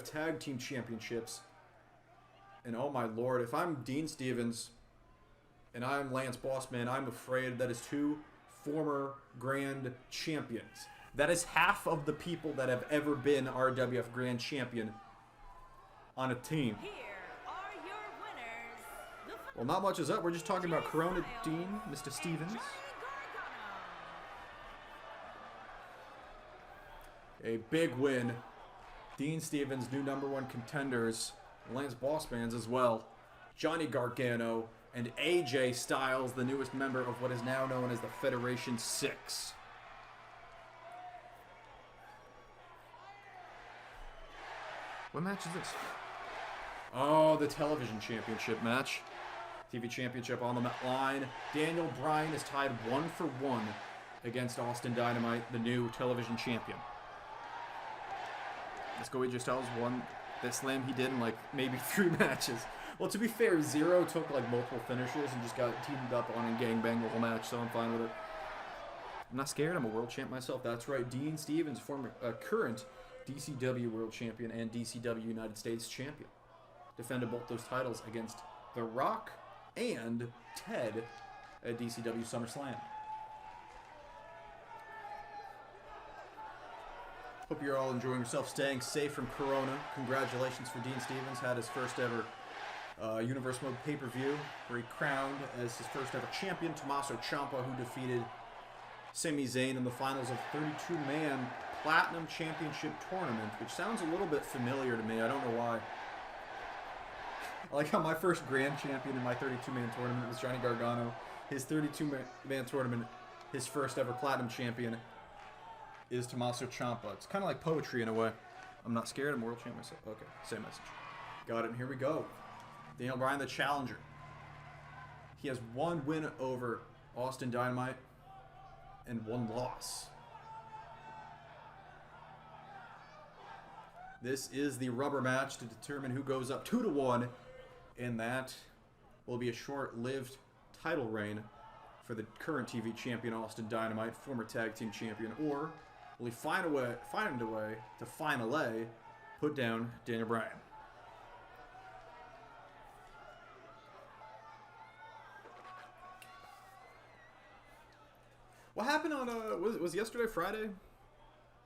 Tag Team Championships. And oh my lord, if I'm Dean Stevens and I'm Lance Bossman, I'm afraid that is 2 former Grand Champions. That is half of the people that have ever been RWF Grand Champion on a team. Well, not much is up. We're just talking about Corona Dean, Mr. Stevens. A big win. Dean Stevens, new #1 contenders. Lance Bossmans as well. Johnny Gargano and AJ Styles, the newest member of what is now known as the Federation 6. What match is this? Oh, the television championship match. TV championship on the line. Daniel Bryan is tied 1-for-1 against Austin Dynamite, the new television champion. Let's go. AJ Styles won that slam he did in like maybe 3 matches. Well, to be fair, 0 took like multiple finishers and just got teamed up on a gangbang the whole match, so I'm fine with it. I'm not scared. I'm a world champ myself. That's right. Dean Stevens, current DCW world champion and DCW United States champion. Defended both those titles against The Rock and Ted at DCW SummerSlam. Hope you're all enjoying yourself, staying safe from Corona. Congratulations for Dean Stevens. Had his first ever Universe Mode pay-per-view where he crowned as his first ever champion Tommaso Ciampa, who defeated Sami Zayn in the finals of 32-man Platinum Championship Tournament, which sounds a little bit familiar to me. I don't know why. I like how my first grand champion in my 32-man tournament was Johnny Gargano. His 32-man tournament, his first ever platinum champion, is Tommaso Ciampa. It's kind of like poetry in a way. I'm not scared. I'm a world champ myself. Okay, same message. Got it, and here we go. Daniel Bryan, the challenger. He has 1 win over Austin Dynamite and 1 loss. This is the rubber match to determine who goes up 2-1. And that will be a short-lived title reign for the current TV champion Austin Dynamite, former tag team champion, or will he find a way to finally put down Daniel Bryan? What happened on was yesterday Friday?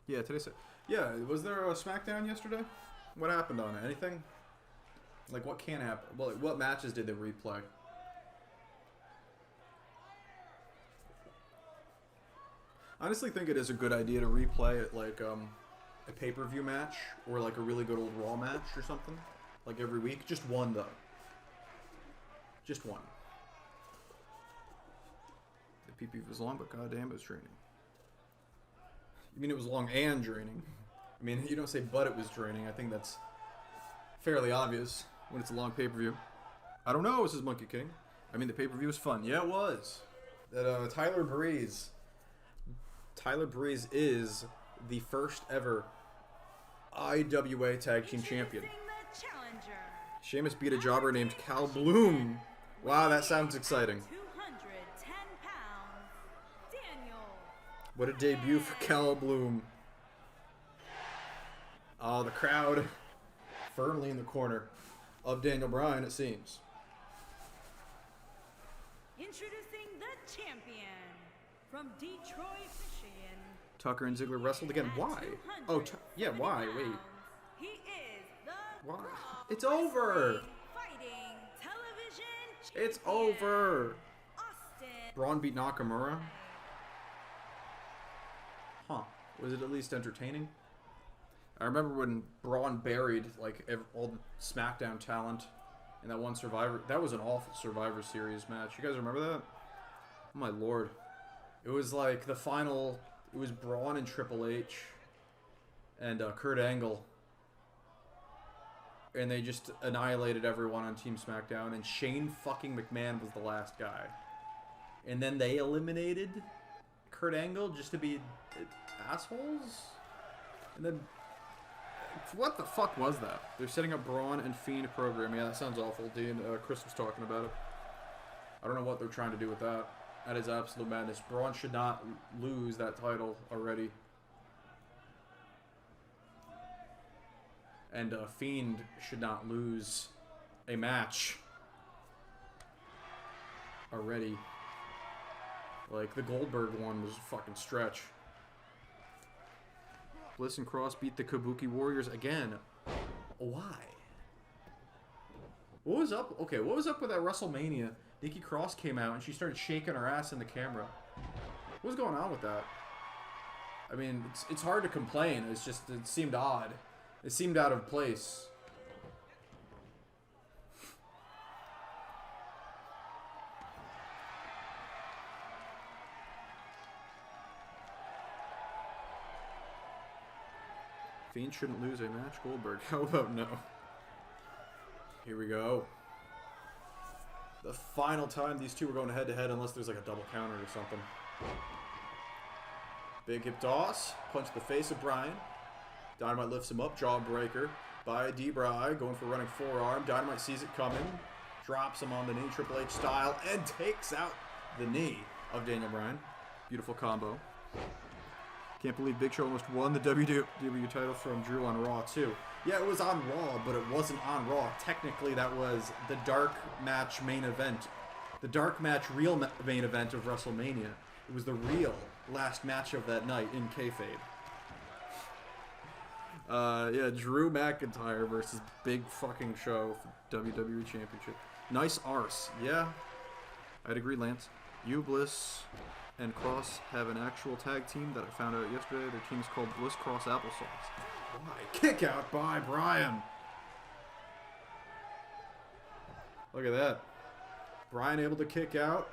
Yeah, today's. Yeah, was there a SmackDown yesterday? What happened on it? Anything? Like, what can happen? Well, like, what matches did they replay? I honestly think it is a good idea to replay it, like, a pay-per-view match, or like a really good old Raw match or something. Like, every week. Just one, though. Just one. The PP was long, but goddamn, it was draining. You mean it was long and draining? I mean, you don't say but it was draining. I think that's fairly obvious when it's a long pay-per-view. I don't know, says Monkey King. I mean, the pay-per-view was fun. Yeah, it was. That Tyler Breeze. Tyler Breeze is the first ever IWA Tag Team Champion. Sheamus beat a jobber named Cal Bloom. Wow, that sounds exciting. 210 pounds, Daniel. What a debut for Cal Bloom. Oh, the crowd firmly in the corner of Daniel Bryan, it seems. Introducing the champion from Detroit, Michigan. Tucker and Ziggler wrestled again. Why? Oh, yeah, why? Wait. He is the Why? It's over! Fighting Television It's over. Austin. Braun beat Nakamura. Huh. Was it at least entertaining? I remember when Braun buried like all the SmackDown talent in that one Survivor. That was an awful Survivor Series match. You guys remember that? Oh my lord. It was like the final. It was Braun and Triple H and Kurt Angle. And they just annihilated everyone on Team SmackDown. And Shane fucking McMahon was the last guy. And then they eliminated Kurt Angle just to be assholes? And then... What the fuck was that? They're setting up Braun and Fiend program. Yeah, that sounds awful. Dean, Chris was talking about it. I don't know what they're trying to do with that. That is absolute madness. Braun should not lose that title already. And Fiend should not lose a match already. Like, the Goldberg one was a fucking stretch. Bliss and Cross beat the Kabuki Warriors again. Why? What was up? Okay, what was up with that WrestleMania? Nikki Cross came out and she started shaking her ass in the camera. What was going on with that? I mean, it's hard to complain. It's just, it seemed odd. It seemed out of place. Fiend shouldn't lose a match. Goldberg. How about no? Here we go. The final time these two are going head to head, unless there's like a double counter or something. Big hip toss. Punch the face of Bryan. Dynamite lifts him up. Jawbreaker by D-Bry. Going for running forearm. Dynamite sees it coming. Drops him on the knee. Triple H style. And takes out the knee of Bryan. Beautiful combo. Can't believe Big Show almost won the WWE title from Drew on Raw, too. Yeah, it was on Raw, but it wasn't on Raw. Technically, that was the dark match main event. The dark match real main event of WrestleMania. It was the real last match of that night in kayfabe. Yeah, Drew McIntyre versus Big fucking Show for WWE Championship. Nice arse. Yeah, I'd agree, Lance. You, Bliss, and Cross have an actual tag team that I found out yesterday. Their team's called Bliss Cross Applesauce. Why? Kick out by Bryan. Look at that. Bryan able to kick out.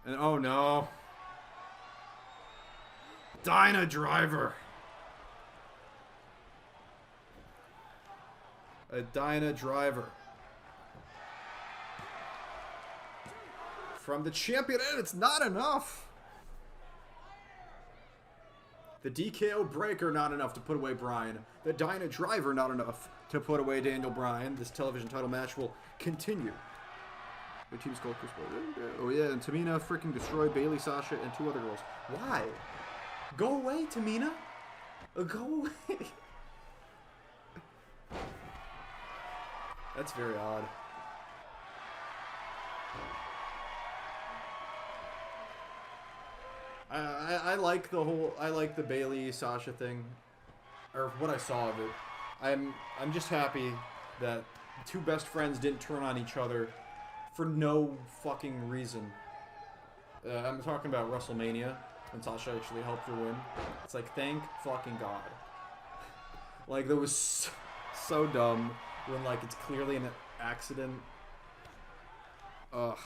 And oh no. Dyna Driver. A Dyna Driver. From the champion, and it's not enough. The DKO breaker, not enough to put away Bryan. The Dyna Driver, not enough to put away Daniel Bryan. This television title match will continue. The team's called Chris Paul. Oh yeah, and Tamina freaking destroyed Bayley, Sasha, and two other girls. Why? Go away, Tamina. Go away. That's very odd. I like the whole, I like the Bayley Sasha thing, or what I saw of it. I'm just happy that two best friends didn't turn on each other for no fucking reason. I'm talking about WrestleMania when Sasha actually helped her win. It's like, thank fucking God. Like, that was so dumb when like it's clearly an accident. Ugh.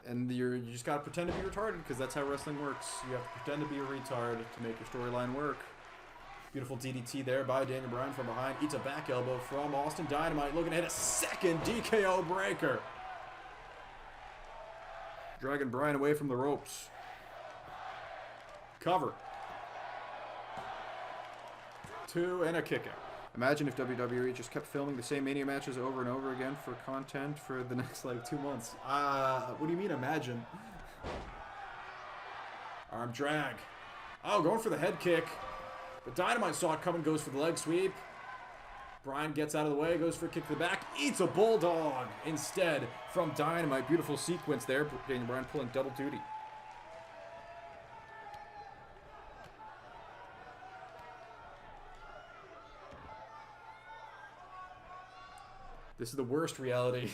And you just gotta pretend to be retarded, because that's how wrestling works. You have to pretend to be a retard to make your storyline work. Beautiful DDT there by Daniel Bryan from behind. Eats a back elbow from Austin Dynamite, looking to hit a second DKO breaker. Dragging Bryan away from the ropes. Cover. 2 and a kick out. Imagine if WWE just kept filming the same Mania matches over and over again for content for the next, like, 2 months. What do you mean, imagine? Arm drag. Oh, going for the head kick. But Dynamite saw it coming, goes for the leg sweep. Bryan gets out of the way, goes for a kick to the back, eats a bulldog instead from Dynamite. Beautiful sequence there. Daniel Bryan pulling double duty. This is the worst reality.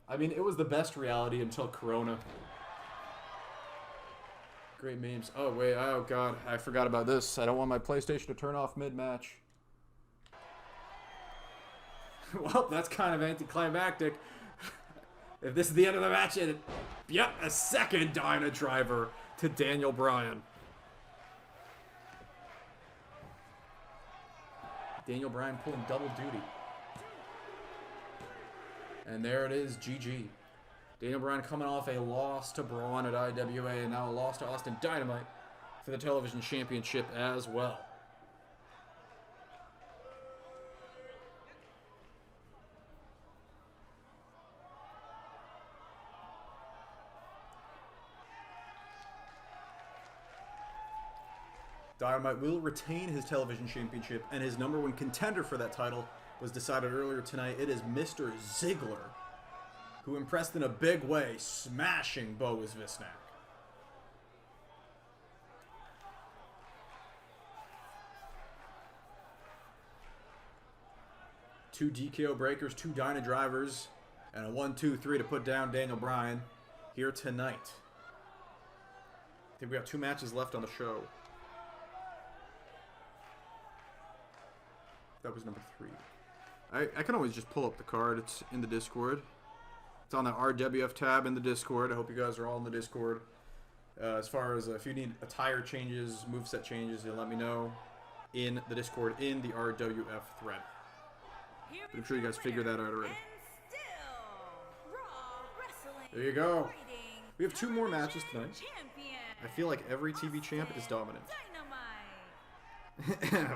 I mean, it was the best reality until Corona. Great memes. Oh, wait. Oh, God. I forgot about this. I don't want my PlayStation to turn off mid-match. Well, that's kind of anticlimactic. If this is the end of the match, yep, a second Dyna driver to Daniel Bryan. Daniel Bryan pulling double duty. And there it is, GG. Daniel Bryan coming off a loss to Braun at IWA and now a loss to Austin Dynamite for the television championship as well. Dynamite will retain his television championship, and his #1 contender for that title was decided earlier tonight. It is Mr. Ziggler, who impressed in a big way, smashing Boaz Visnak. Two DKO breakers, two Dyna drivers, and a 1-2-3 to put down Daniel Bryan here tonight. I think we have 2 matches left on the show. That was number 3. I can always just pull up the card. It's in the Discord. It's on the RWF tab in the Discord. I hope you guys are all in the Discord. As far as if you need attire changes, moveset changes, you'll let me know in the Discord in the RWF thread. But I'm sure you guys figured that out already. There you go. We have 2 more matches tonight. I feel like every TV champ is dominant.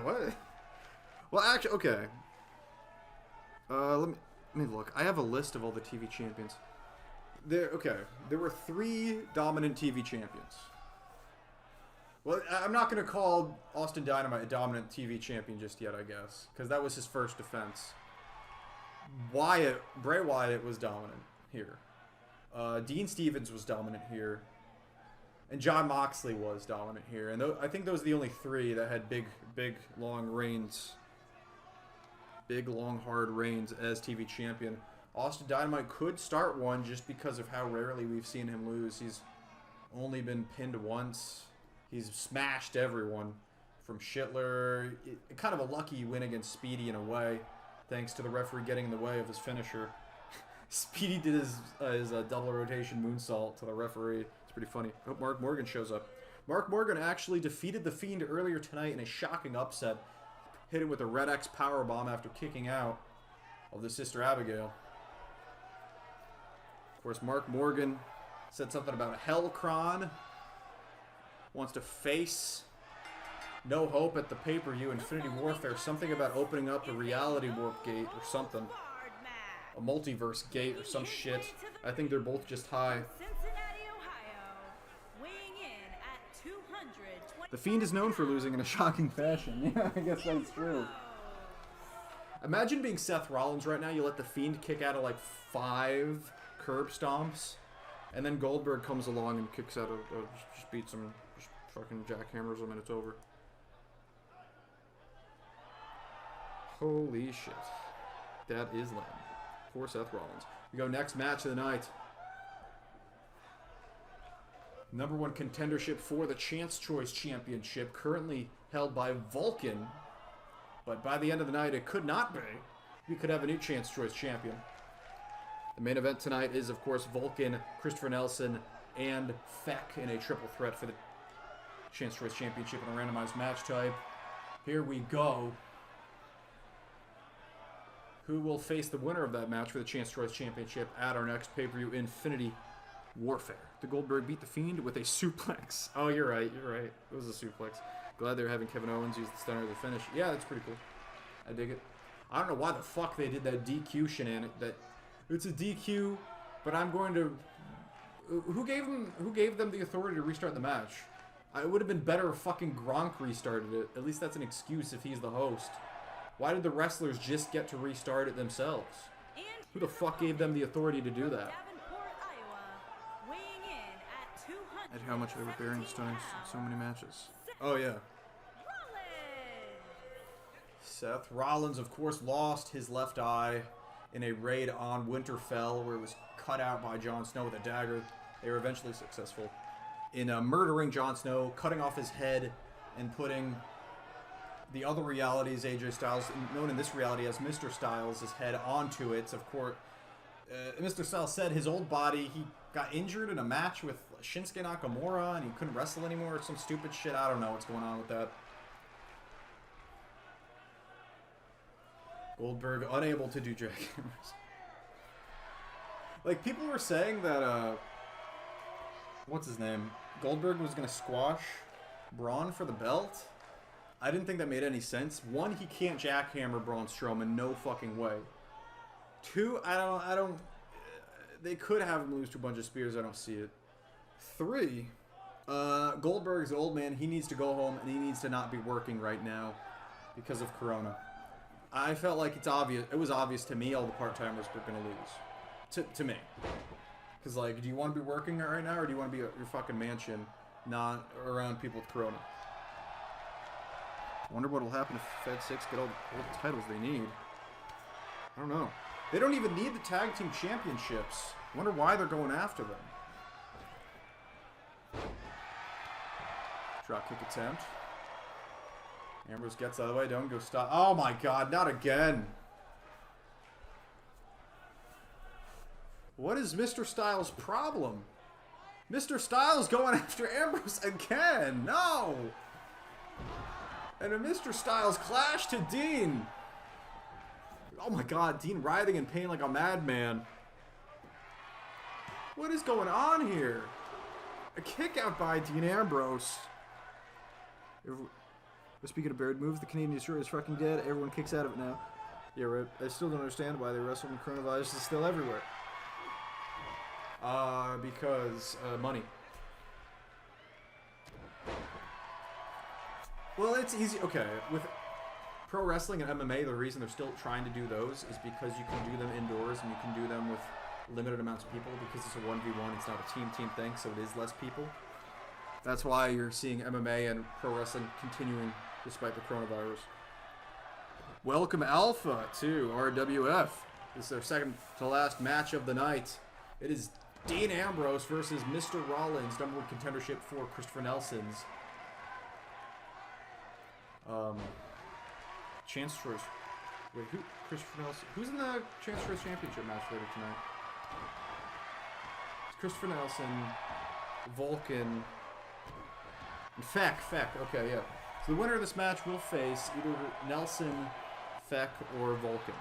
What? Well, actually, okay. Let me look. I have a list of all the TV champions. There were 3 dominant TV champions. Well, I'm not going to call Austin Dynamite a dominant TV champion just yet, I guess, because that was his first defense. Bray Wyatt was dominant here. Dean Stevens was dominant here. And Jon Moxley was dominant here. And I think those are the only 3 that had big, long reigns. Big, long, hard reigns as TV champion. Austin Dynamite could start one just because of how rarely we've seen him lose. He's only been pinned once. He's smashed everyone from Shittler. Kind of a lucky win against Speedy in a way, thanks to the referee getting in the way of his finisher. Speedy did his double rotation moonsault to the referee. It's pretty funny. I hope Mark Morgan shows up. Mark Morgan actually defeated The Fiend earlier tonight in a shocking upset. Hit him with a Red X powerbomb after kicking out of the Sister Abigail. Of course, Mark Morgan said something about Hellcron. Wants to face No Hope at the pay-per-view Infinity Warfare. Something about opening up a reality warp gate or something. A multiverse gate or some shit. I think they're both just high. The Fiend is known for losing in a shocking fashion. Yeah, I guess that's true. Imagine being Seth Rollins right now. You let The Fiend kick out of like 5 curb stomps, and then Goldberg comes along and kicks out just beats him, just fucking jackhammers him, and it's over. Holy shit. That is lame. For Seth Rollins. We go next match of the night. #1 contendership for the Chance Choice Championship, currently held by Vulcan. But by the end of the night, it could not be. We could have a new Chance Choice champion. The main event tonight is, of course, Vulcan, Christopher Nelson, and Feck in a triple threat for the Chance Choice Championship in a randomized match type. Here we go. Who will face the winner of that match for the Chance Choice Championship at our next pay-per-view, Infinity Warfare? The Goldberg beat The Fiend with a suplex. Oh, you're right. It was a suplex. Glad they were having Kevin Owens use the stunner as a finish. Yeah, that's pretty cool. I dig it. I don't know why the fuck they did that DQ shenanigan. That it's a DQ, but I'm going to. Who gave them the authority to restart the match? It would have been better if fucking Gronk restarted it. At least that's an excuse if he's the host. Why did the wrestlers just get to restart it themselves? Who the fuck gave them the authority to do that? At how much they were bearing stunning so many matches. Oh yeah. Seth Rollins, of course, lost his left eye in a raid on Winterfell, where it was cut out by Jon Snow with a dagger. They were eventually successful in murdering Jon Snow, cutting off his head, and putting the other realities, AJ Styles, known in this reality as Mr. Styles' head onto it. Of course, Mr. Styles said his old body, he got injured in a match with Shinsuke Nakamura, and he couldn't wrestle anymore, or some stupid shit. I don't know what's going on with that. Goldberg unable to do jackhammers. Like, people were saying that, what's his name? Goldberg was going to squash Braun for the belt. I didn't think that made any sense. One, he can't jackhammer Braun Strowman. No fucking way. Two, I don't... They could have him lose to a bunch of spears. I don't see it. Three, Goldberg's old man. He needs to go home, and he needs to not be working right now because of Corona. I felt like it's obvious. It was obvious to me all the part-timers were going to lose. To me. Because, like, do you want to be working right now, or do you want to be at your fucking mansion, not around people with Corona? I wonder what will happen if Fed 6 get all the titles they need. I don't know. They don't even need the tag team championships. I wonder why they're going after them. Drop kick attempt. Ambrose gets out of the way. Don't go stop. Oh my god, not again. What is Mr. Styles' problem? Mr. Styles going after Ambrose again. No. And a Mr. Styles clash to Dean. Oh my god, Dean writhing in pain like a madman. What is going on here? A kick out by Dean Ambrose. Speaking of buried moves, the Canadian Destroyer is fucking dead. Everyone kicks out of it now. Yeah, right. I still don't understand why they wrestle when coronavirus is still everywhere. Because money. Well, it's easy. Okay, with pro wrestling and MMA, the reason they're still trying to do those is because you can do them indoors and you can do them with limited amounts of people because it's a 1v1. It's not a team thing, so it is less people. That's why you're seeing MMA and pro wrestling continuing despite the coronavirus. Welcome Alpha to RWF. This is their second to last match of the night. It is Dean Ambrose versus Mr. Rollins, #1 contendership for Christopher Nelson's. Chance Choice. Wait, who? Christopher Nelson. Who's in the Chance Choice Championship match later tonight? It's Christopher Nelson, Vulcan, and Feck. Okay, yeah. So the winner of this match will face either Nelson, Feck, or Vulcan.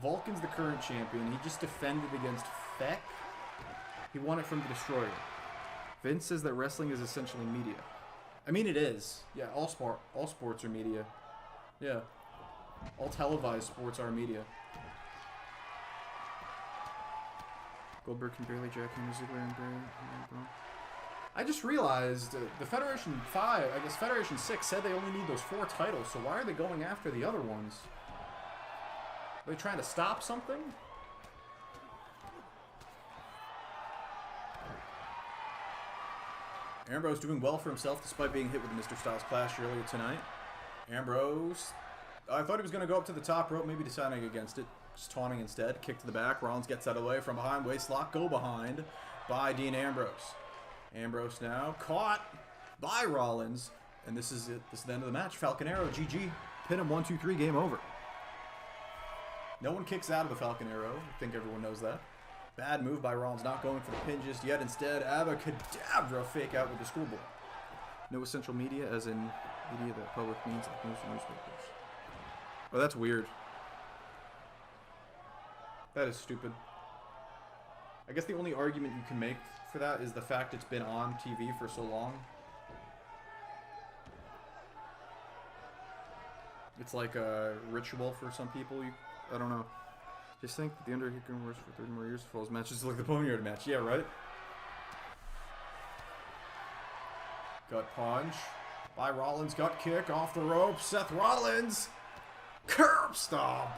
Vulcan's the current champion. He just defended against Feck. He won it from the Destroyer. Vince says that wrestling is essentially media. I mean, it is. Yeah, all sports are media. Yeah. All televised sports are media. Goldberg can barely jackhammer Ziggler and Bray. I just realized the Federation 5, I guess Federation 6 said they only need those 4 titles, so why are they going after the other ones? Are they trying to stop something? Ambrose doing well for himself despite being hit with the Mr. Styles Clash earlier tonight. Ambrose, I thought he was going to go up to the top rope, maybe deciding against it. Just taunting instead. Kick to the back. Rollins gets out of the way from behind. Waistlock, go behind by Dean Ambrose. Ambrose now caught by Rollins. And this is it. This is the end of the match. Falcon Arrow, GG. Pin him, 1, 2, 3, game over. No one kicks out of the Falcon Arrow. I think everyone knows that. Bad move by Rollins, not going for the pin just yet. Instead, Abacadabra fake out with the schoolboy. No essential media, as in media that public means like news and newspapers. Oh, that's weird. That is stupid. I guess the only argument you can make for that is the fact it's been on TV for so long. It's like a ritual for some people. I don't know. Just think that the Undertaker works for 30 more years for his matches like the Boneyard match. Yeah, right? Gut punch by Rollins. Gut kick off the rope. Seth Rollins. Curb stomp.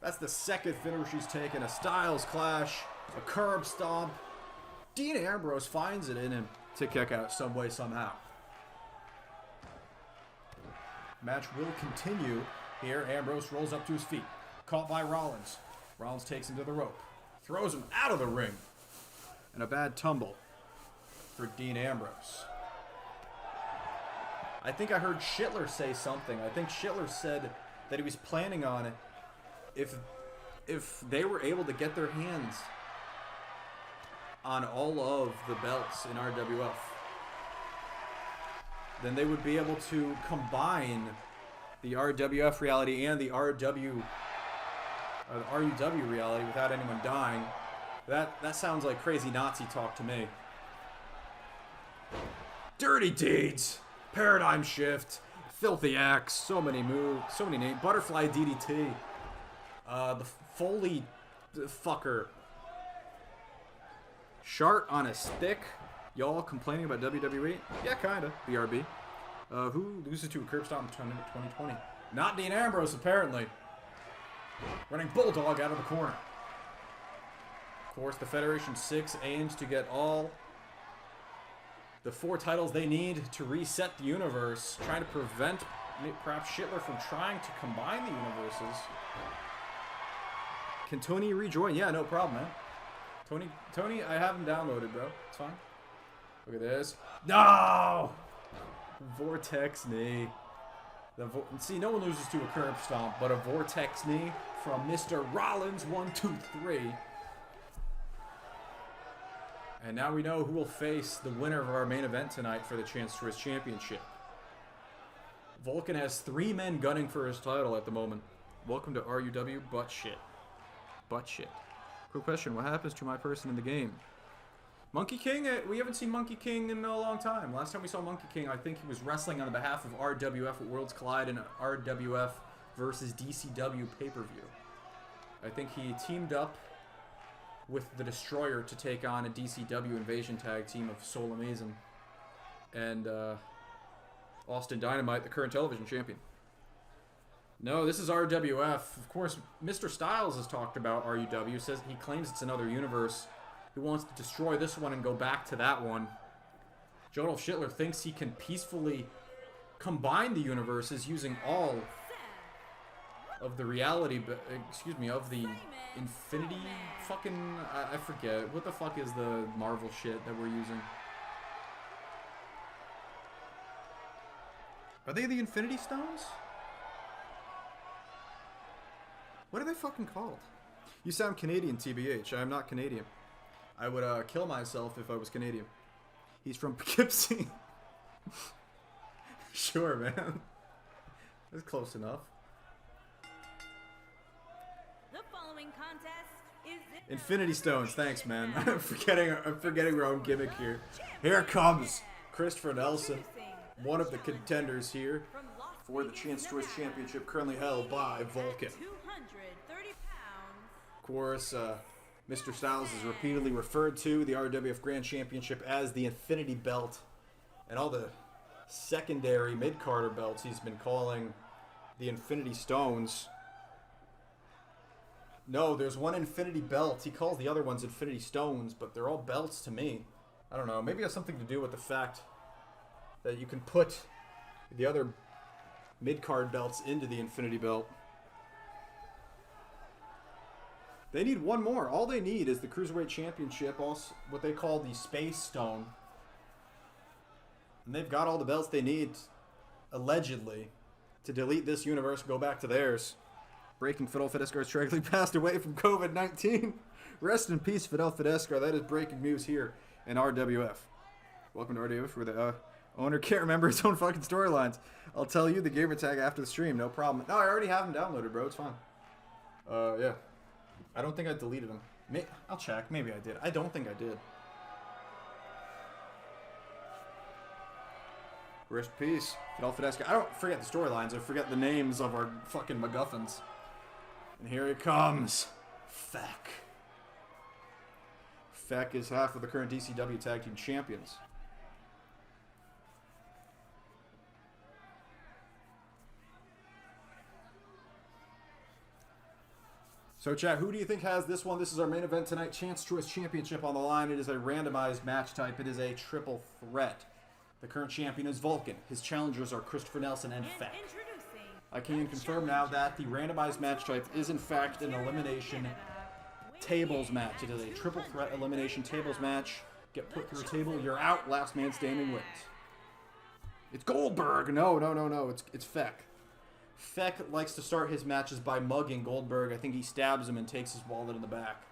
That's the second finish she's taken. A Styles Clash. A curb stomp. Dean Ambrose finds it in him to kick out some way, somehow. Match will continue here. Ambrose rolls up to his feet. Caught by Rollins. Rollins takes him to the rope. Throws him out of the ring. And a bad tumble for Dean Ambrose. I think I heard Schittler say something. I think Schittler said that he was planning on it if they were able to get their hands on all of the belts in RWF, then they would be able to combine the RWF reality and the RUW reality without anyone dying. That sounds like crazy Nazi talk to me. Dirty Deeds, Paradigm Shift, Filthy Axe, so many moves, so many names. Butterfly DDT, the Foley fucker. Shart on a stick. Y'all complaining about WWE? Yeah, kinda. BRB. Who loses to a curb stomp in 2020? Not Dean Ambrose, apparently. Running Bulldog out of the corner. Of course, the Federation 6 aims to get all the 4 titles they need to reset the universe, trying to prevent perhaps Schittler from trying to combine the universes. Can Tony rejoin? Yeah, no problem, man. Tony, I have him downloaded, bro. It's fine. Look at this. No! Vortex knee. See, no one loses to a curb stomp, but a vortex knee from Mr. Rollins. 1, 2, 3. And now we know who will face the winner of our main event tonight for the Chance to his championship. Vulcan has 3 men gunning for his title at the moment. Welcome to RUW, butt shit. Butt shit. Quick question, what happens to my person in the game? Monkey King? We haven't seen Monkey King in a long time. Last time we saw Monkey King, I think he was wrestling on behalf of RWF at Worlds Collide in RWF versus DCW pay-per-view. I think he teamed up with the Destroyer to take on a DCW Invasion tag team of Soul Amazing and Austin Dynamite, the current television champion. No, this is RWF. Of course, Mr. Styles has talked about RUW. Says he claims it's another universe. He wants to destroy this one and go back to that one. Jodolf Schittler thinks he can peacefully combine the universes using all of the reality, of the infinity fucking, I forget. What the fuck is the Marvel shit that we're using? Are they the Infinity Stones? What are they fucking called? You sound Canadian, TBH. I am not Canadian. I would kill myself if I was Canadian. He's from Poughkeepsie. Sure, man. That's close enough. The following contest is Infinity Stones. Thanks, man. I'm forgetting our own gimmick here. Here comes Christopher Nelson, one of the contenders here for the Chance to his championship, currently held by Vulcan. 230 pounds. Of course, Mr. Styles is repeatedly referred to the RWF Grand Championship as the Infinity Belt, and all the secondary mid-carder belts he's been calling the Infinity Stones. No, there's one Infinity Belt. He calls the other ones Infinity Stones, but they're all belts to me. I don't know. Maybe it has something to do with the fact that you can put the other mid-card belts into the Infinity Belt. They need one more. All they need is the Cruiserweight Championship, also what they call the Space Stone. And they've got all the belts they need, allegedly, to delete this universe and go back to theirs. Breaking, Fidel Fidescar has tragically passed away from COVID-19. Rest in peace, Fidel Fidescar. That is breaking news here in RWF. Welcome to RWF, where the owner can't remember his own fucking storylines. I'll tell you the gamer tag after the stream, no problem. No, I already have him downloaded, bro. It's fine. Yeah. I don't think I deleted them. I'll check. Maybe I did. I don't think I did. Rest in peace, Fidel Fidescar. I don't forget the storylines. I forget the names of our fucking MacGuffins. And here it comes. Feck. Feck is half of the current DCW Tag Team Champions. So, chat, who do you think has this one? This is our main event tonight. Chance Choice Championship on the line. It is a randomized match type. It is a triple threat. The current champion is Vulcan. His challengers are Christopher Nelson and Feck. Introducing I can confirm now that the randomized match type is in fact an elimination tables match. It is a triple threat elimination tables match. Get put through a table, you're out, last man standing wins. It's Goldberg! No. It's Feck. Feck likes to start his matches by mugging Goldberg. I think he stabs him and takes his wallet in the back.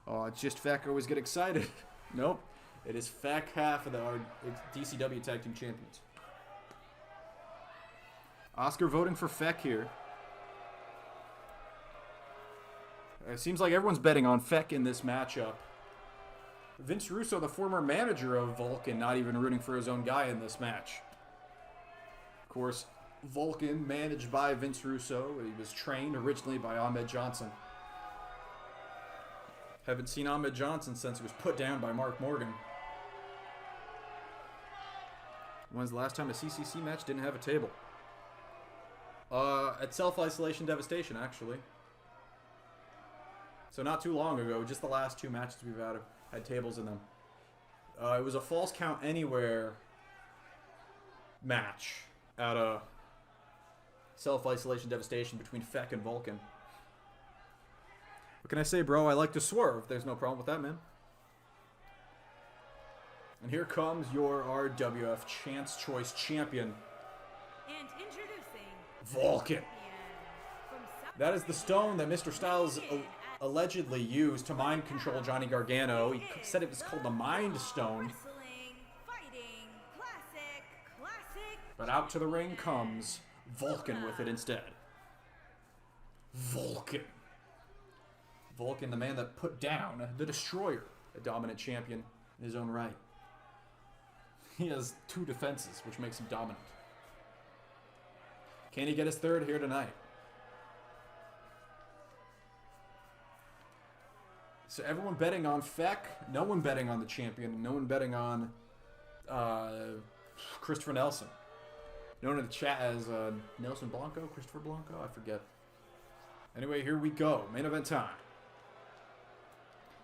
Oh, it's just Feck. I always get excited. Nope. It is Feck, half of our DCW Tag Team Champions. Oscar voting for Feck here. It seems like everyone's betting on Feck in this matchup. Vince Russo, the former manager of Vulcan, not even rooting for his own guy in this match. Of course, Vulcan, managed by Vince Russo. He was trained originally by Ahmed Johnson. Haven't seen Ahmed Johnson since he was put down by Mark Morgan. When's the last time a CCC match didn't have a table? At Self-Isolation Devastation, actually. So not too long ago, just the last two matches we've had tables in them. It was a Falls Count Anywhere match at a Self-Isolation Devastation between Feck and Vulcan. What can I say, bro? I like to swerve. There's no problem with that, man. And here comes your RWF Chance Choice Champion. And introducing Vulcan. That is the stone that Mr. Styles allegedly used to mind control Johnny Gargano. He said it was called the Mind Stone. Wrestling, fighting, classic. But out to the ring comes Vulcan with it instead. Vulcan, the man that put down the Destroyer, a dominant champion in his own right. He has 2 defenses, which makes him dominant. Can he get his third here tonight? So everyone betting on Feck, no one betting on the champion, no one betting on Christopher Nelson. Known in the chat as Nelson Blanco, Christopher Blanco, I forget. Anyway, here we go. Main event time.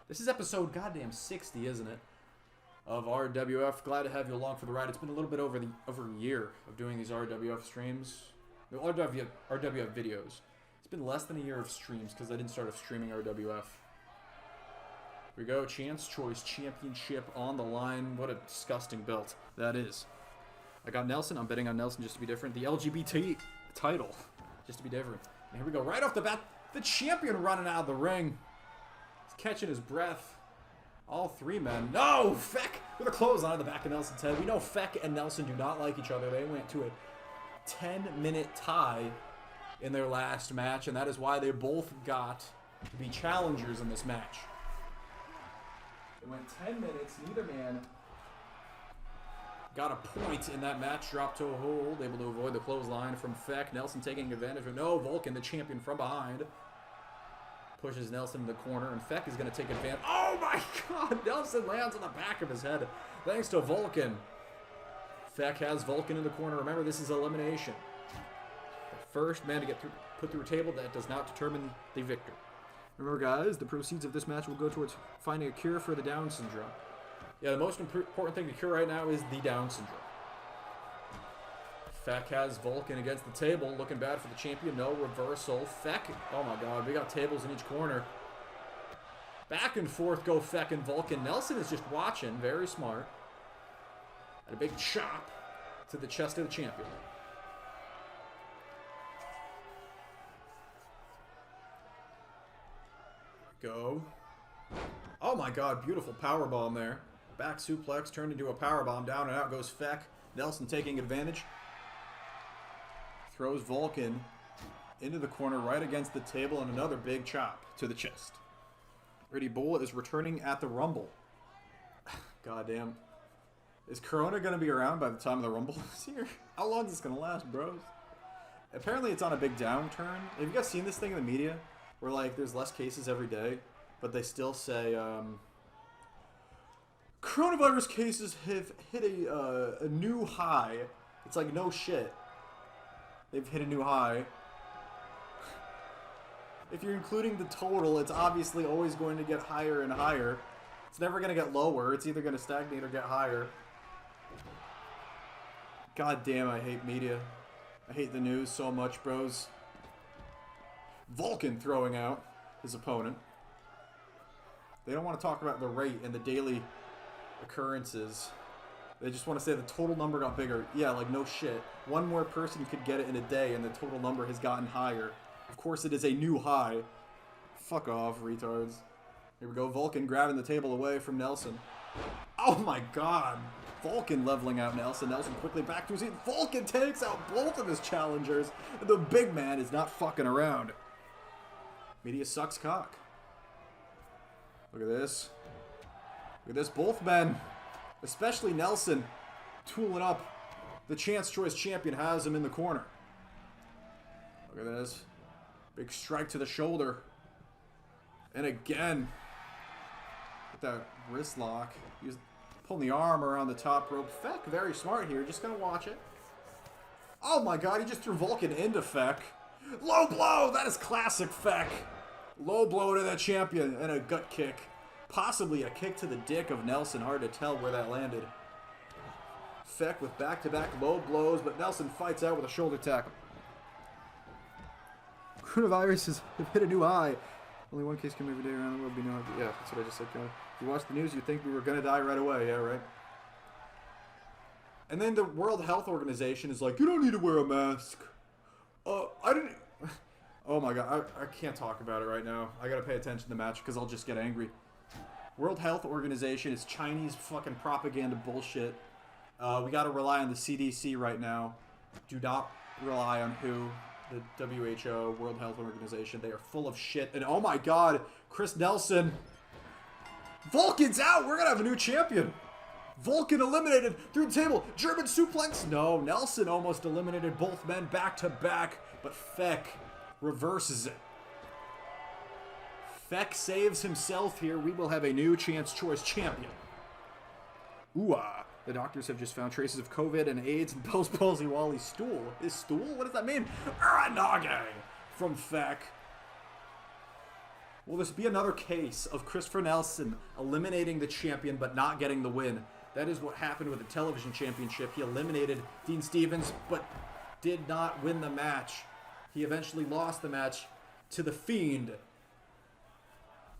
This is episode goddamn 60, isn't it? Of RWF. Glad to have you along for the ride. It's been a little bit over a year of doing these RWF streams. No, RWF videos. It's been less than a year of streams because I didn't start streaming RWF. Here we go. Chance Choice Championship on the line. What a disgusting belt that is. I got Nelson. I'm betting on Nelson just to be different. The LGBT title just to be different. And here we go. Right off the bat, the champion running out of the ring. He's catching his breath. All 3 men. No! Feck with a clothesline on the back of Nelson's head. We know Feck and Nelson do not like each other. They went to a 10-minute tie in their last match, and that is why they both got to be challengers in this match. It went 10 minutes. Neither man got a point in that match. Dropped to a hold. Able to avoid the clothesline from Feck. Nelson taking advantage of no. Vulcan, the champion, from behind. Pushes Nelson in the corner, and Feck is going to take advantage. Oh my god! Nelson lands on the back of his head thanks to Vulcan. Feck has Vulcan in the corner. Remember, this is elimination. The first man to get put through a table, that does not determine the victor. Remember, guys, the proceeds of this match will go towards finding a cure for the Down syndrome. Yeah, the most important thing to cure right now is the Down syndrome. Feck has Vulcan against the table, looking bad for the champion. No reversal. Feck, oh my god, we got tables in each corner. Back and forth go Feck and Vulcan. Nelson is just watching, very smart. And a big chop to the chest of the champion. Go. Oh my god, beautiful powerbomb there. Back suplex turned into a powerbomb. Down and out goes Feck. Nelson taking advantage. Throws Vulcan into the corner right against the table, and another big chop to the chest. Pretty Bull is returning at the Rumble. Goddamn. Is Corona going to be around by the time the Rumble is here? How long is this going to last, bros? Apparently it's on a big downturn. Have you guys seen this thing in the media? Where, like, there's less cases every day, but they still say, coronavirus cases have hit a new high. It's like, no shit. They've hit a new high. If you're including the total, it's obviously always going to get higher and higher. It's never going to get lower. It's either going to stagnate or get higher. God damn, I hate media. I hate the news so much, bros. Vulcan throwing out his opponent. They don't want to talk about the rate and the daily occurrences. They just want to say the total number got bigger. Yeah, like no shit. One more person could get it in a day and the total number has gotten higher. Of course it is a new high. Fuck off, retards. Here we go, Vulcan grabbing the table away from Nelson. Oh my god. Vulcan leveling out Nelson. Nelson quickly back to his seat. Vulcan takes out both of his challengers. And the big man is not fucking around. Media sucks cock. Look at this. Look at this. Both men, especially Nelson, tooling up. The Chance Choice champion has him in the corner. Look at this. Big strike to the shoulder. And again, with that wrist lock. He's pulling the arm around the top rope. Feck, very smart here. Just going to watch it. Oh my god, he just threw Vulcan into Feck. Low blow! That is classic Feck. Low blow to the champion and a gut kick. Possibly a kick to the dick of Nelson. Hard to tell where that landed. Feck with back-to-back low blows, but Nelson fights out with a shoulder tackle. Coronavirus have hit a new high. Only one case come every day around the world. Yeah, that's what I just said. If you watch the news, you'd think we were going to die right away. Yeah, right? And then the World Health Organization is like, you don't need to wear a mask. I didn't... Oh my god, I can't talk about it right now. I gotta pay attention to the match because I'll just get angry. World Health Organization is Chinese fucking propaganda bullshit. We gotta rely on the CDC right now. Do not rely on WHO, the WHO, World Health Organization. They are full of shit. And oh my god, Chris Nelson. Vulcan's out! We're gonna have a new champion! Vulcan eliminated through the table. German suplex? No, Nelson almost eliminated both men back to back, but Feck reverses it. Feck saves himself here. We will have a new Chance Choice champion. Ooh-ah. The doctors have just found traces of COVID and AIDS in Bell's Palsy Wally's stool. His stool? What does that mean? Uranage from Feck. Will this be another case of Christopher Nelson eliminating the champion but not getting the win? That is what happened with the television championship. He eliminated Dean Stevens but did not win the match. He eventually lost the match to The Fiend.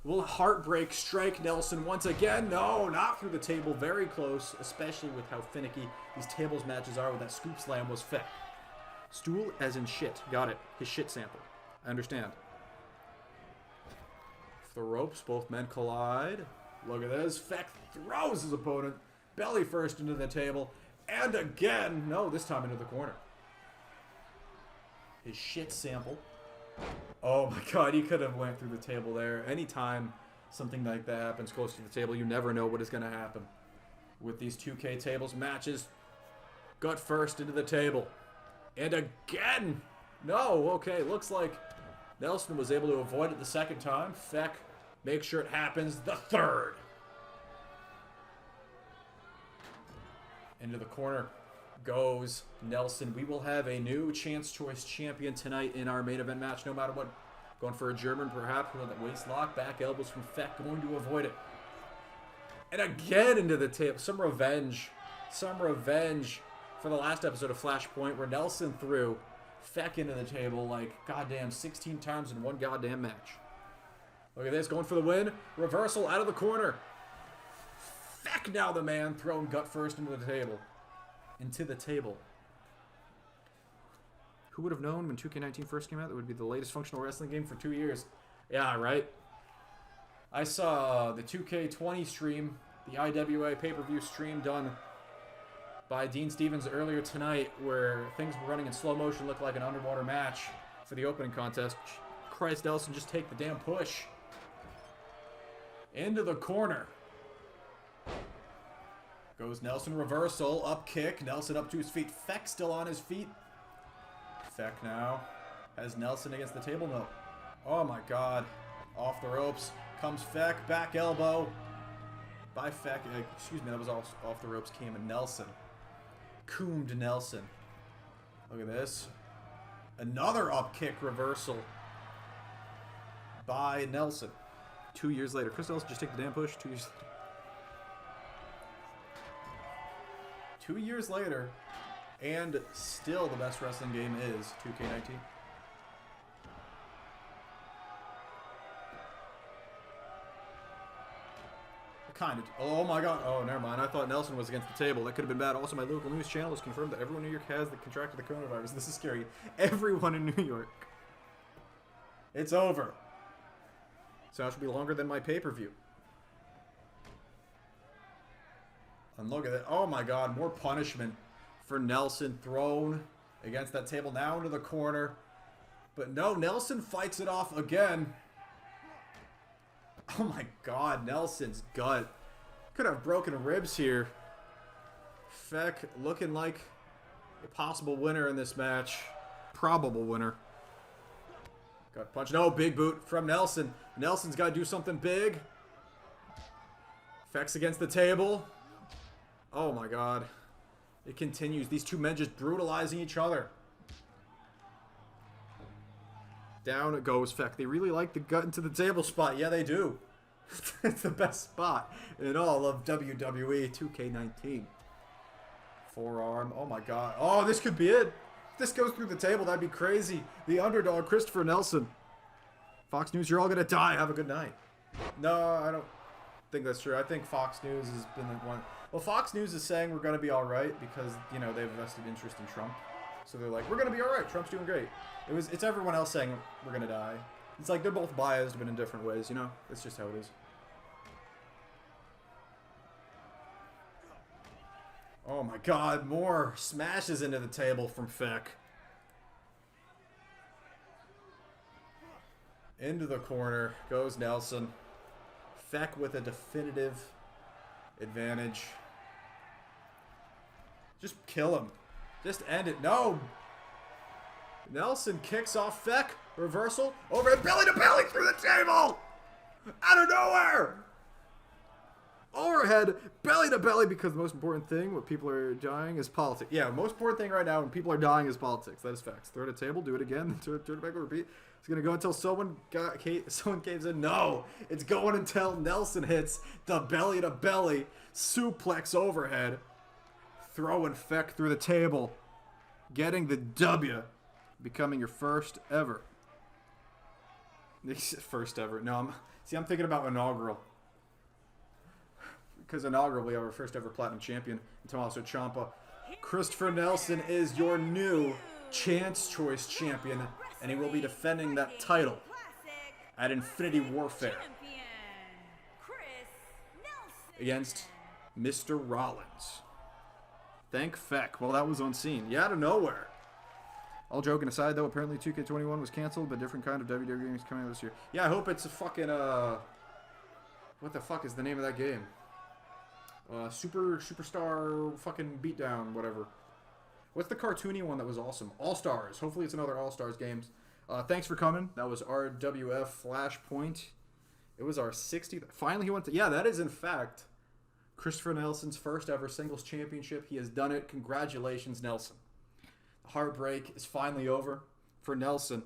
Will Heartbreak strike Nelson once again? No, not through the table. Very close, especially with how finicky these tables matches are. With that scoop slam was Feck. Stool as in shit. Got it. His shit sample. I understand. The ropes, both men collide. Look at this. Feck throws his opponent belly first into the table. And again, no, this time into the corner. His shit sample. Oh my god, he could have went through the table there. Anytime something like that happens close to the table, you never know what is going to happen. With these 2K tables matches, gut first into the table. And again! No, okay, looks like Nelson was able to avoid it the second time. Feck, make sure it happens the third. Into the corner goes Nelson. We will have a new Chance Choice champion tonight in our main event match, no matter what. Going for a German, perhaps, with that waist lock. Back elbows from Feck, going to avoid it. And again into the table. Some revenge. Some revenge for the last episode of Flashpoint, where Nelson threw Feck into the table like, goddamn, 16 times in one goddamn match. Look at this, going for the win. Reversal out of the corner. Feck now the man, thrown gut first into the table. Into the table. Who would have known when 2K19 first came out that would be the latest functional wrestling game for 2 years? Yeah, right? I saw the 2K20 stream, the IWA pay-per-view stream done by Dean Stevens earlier tonight, where things were running in slow motion, looked like an underwater match for the opening contest. Christ, Nelson, just take the damn push. Into the corner. Goes Nelson, reversal, up kick. Nelson up to his feet. Feck still on his feet. Feck now has Nelson against the table. No. Oh my god. Off the ropes. Comes Feck. Back elbow. By Feck. Excuse me, that was off the ropes. Came in Nelson. Coomed Nelson. Look at this. Another up kick reversal by Nelson. 2 years later. Chris Nelson just take the damn push. 2 years later. 2 years later, And still the best wrestling game is 2K19. Kind of. Oh my god. Oh, never mind. I thought Nelson was against the table. That could have been bad. Also, my local news channel has confirmed that everyone in New York has contracted the coronavirus. This is scary. Everyone in New York. It's over. So that should be longer than my pay-per-view. And look at that. Oh my god. More punishment for Nelson. Thrown against that table. Now into the corner. But no, Nelson fights it off again. Oh my god, Nelson's gut. Could have broken ribs here. Feck looking like a possible winner in this match. Probable winner. Got punched. No, big boot from Nelson. Nelson's got to do something big. Feck's against the table. Oh my god. It continues. These two men just brutalizing each other. Down it goes, Feck. They really like the gut into the table spot. Yeah, they do. It's the best spot in all of WWE 2K19. Forearm. Oh, my God. Oh, this could be it. If this goes through the table, that'd be crazy. The underdog, Christopher Nelson. Fox News, you're all going to die. Have a good night. No, I don't think that's true. I think Fox News has been the one. Well, Fox News is saying we're going to be all right because, you know, they've vested interest in Trump. So they're like, we're going to be all right. Trump's doing great. It's everyone else saying we're going to die. It's like they're both biased, but in different ways, you know? That's just how it is. Oh my god, more smashes into the table from Feck. Into the corner goes Nelson. Feck with a definitive advantage. Just kill him. Just end it. No! Nelson kicks off Feck. Reversal. Overhead belly to belly through the table! Out of nowhere! Overhead belly to belly because the most important thing when people are dying is politics. Yeah, the most important thing right now when people are dying is politics. That is facts. Throw it at the table, do it again, turn it back, repeat. It's going to go until someone caves in. No! It's going until Nelson hits the belly to belly suplex overhead. Throwing Feck through the table. Getting the W. Becoming your first ever. First ever. No, I'm thinking about inaugural. Because inaugural, we have our first ever platinum champion, Tommaso Ciampa. Christopher Nelson is your new Chance Choice champion, and he will be defending that title at Infinity Warfare against Mr. Rollins. Thank Feck. Well, that was on scene. Yeah, out of nowhere. All joking aside, though, apparently 2K21 was canceled, but different kind of WWE games coming out this year. Yeah, I hope it's a fucking, what the fuck is the name of that game? Superstar fucking beatdown, whatever. What's the cartoony one that was awesome? All-Stars. Hopefully it's another All-Stars games. Thanks for coming. That was RWF Flashpoint. It was our 60th. Finally he went to... Yeah, that is in fact Christopher Nelson's first ever singles championship. He has done it. Congratulations, Nelson. The heartbreak is finally over for Nelson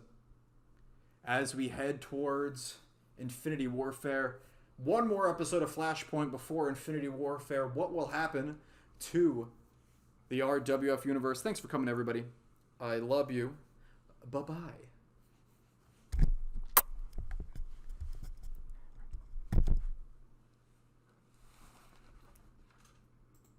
as we head towards Infinity Warfare. One more episode of Flashpoint before Infinity Warfare. What will happen to the RWF universe? Thanks for coming, everybody. I love you. Bye-bye.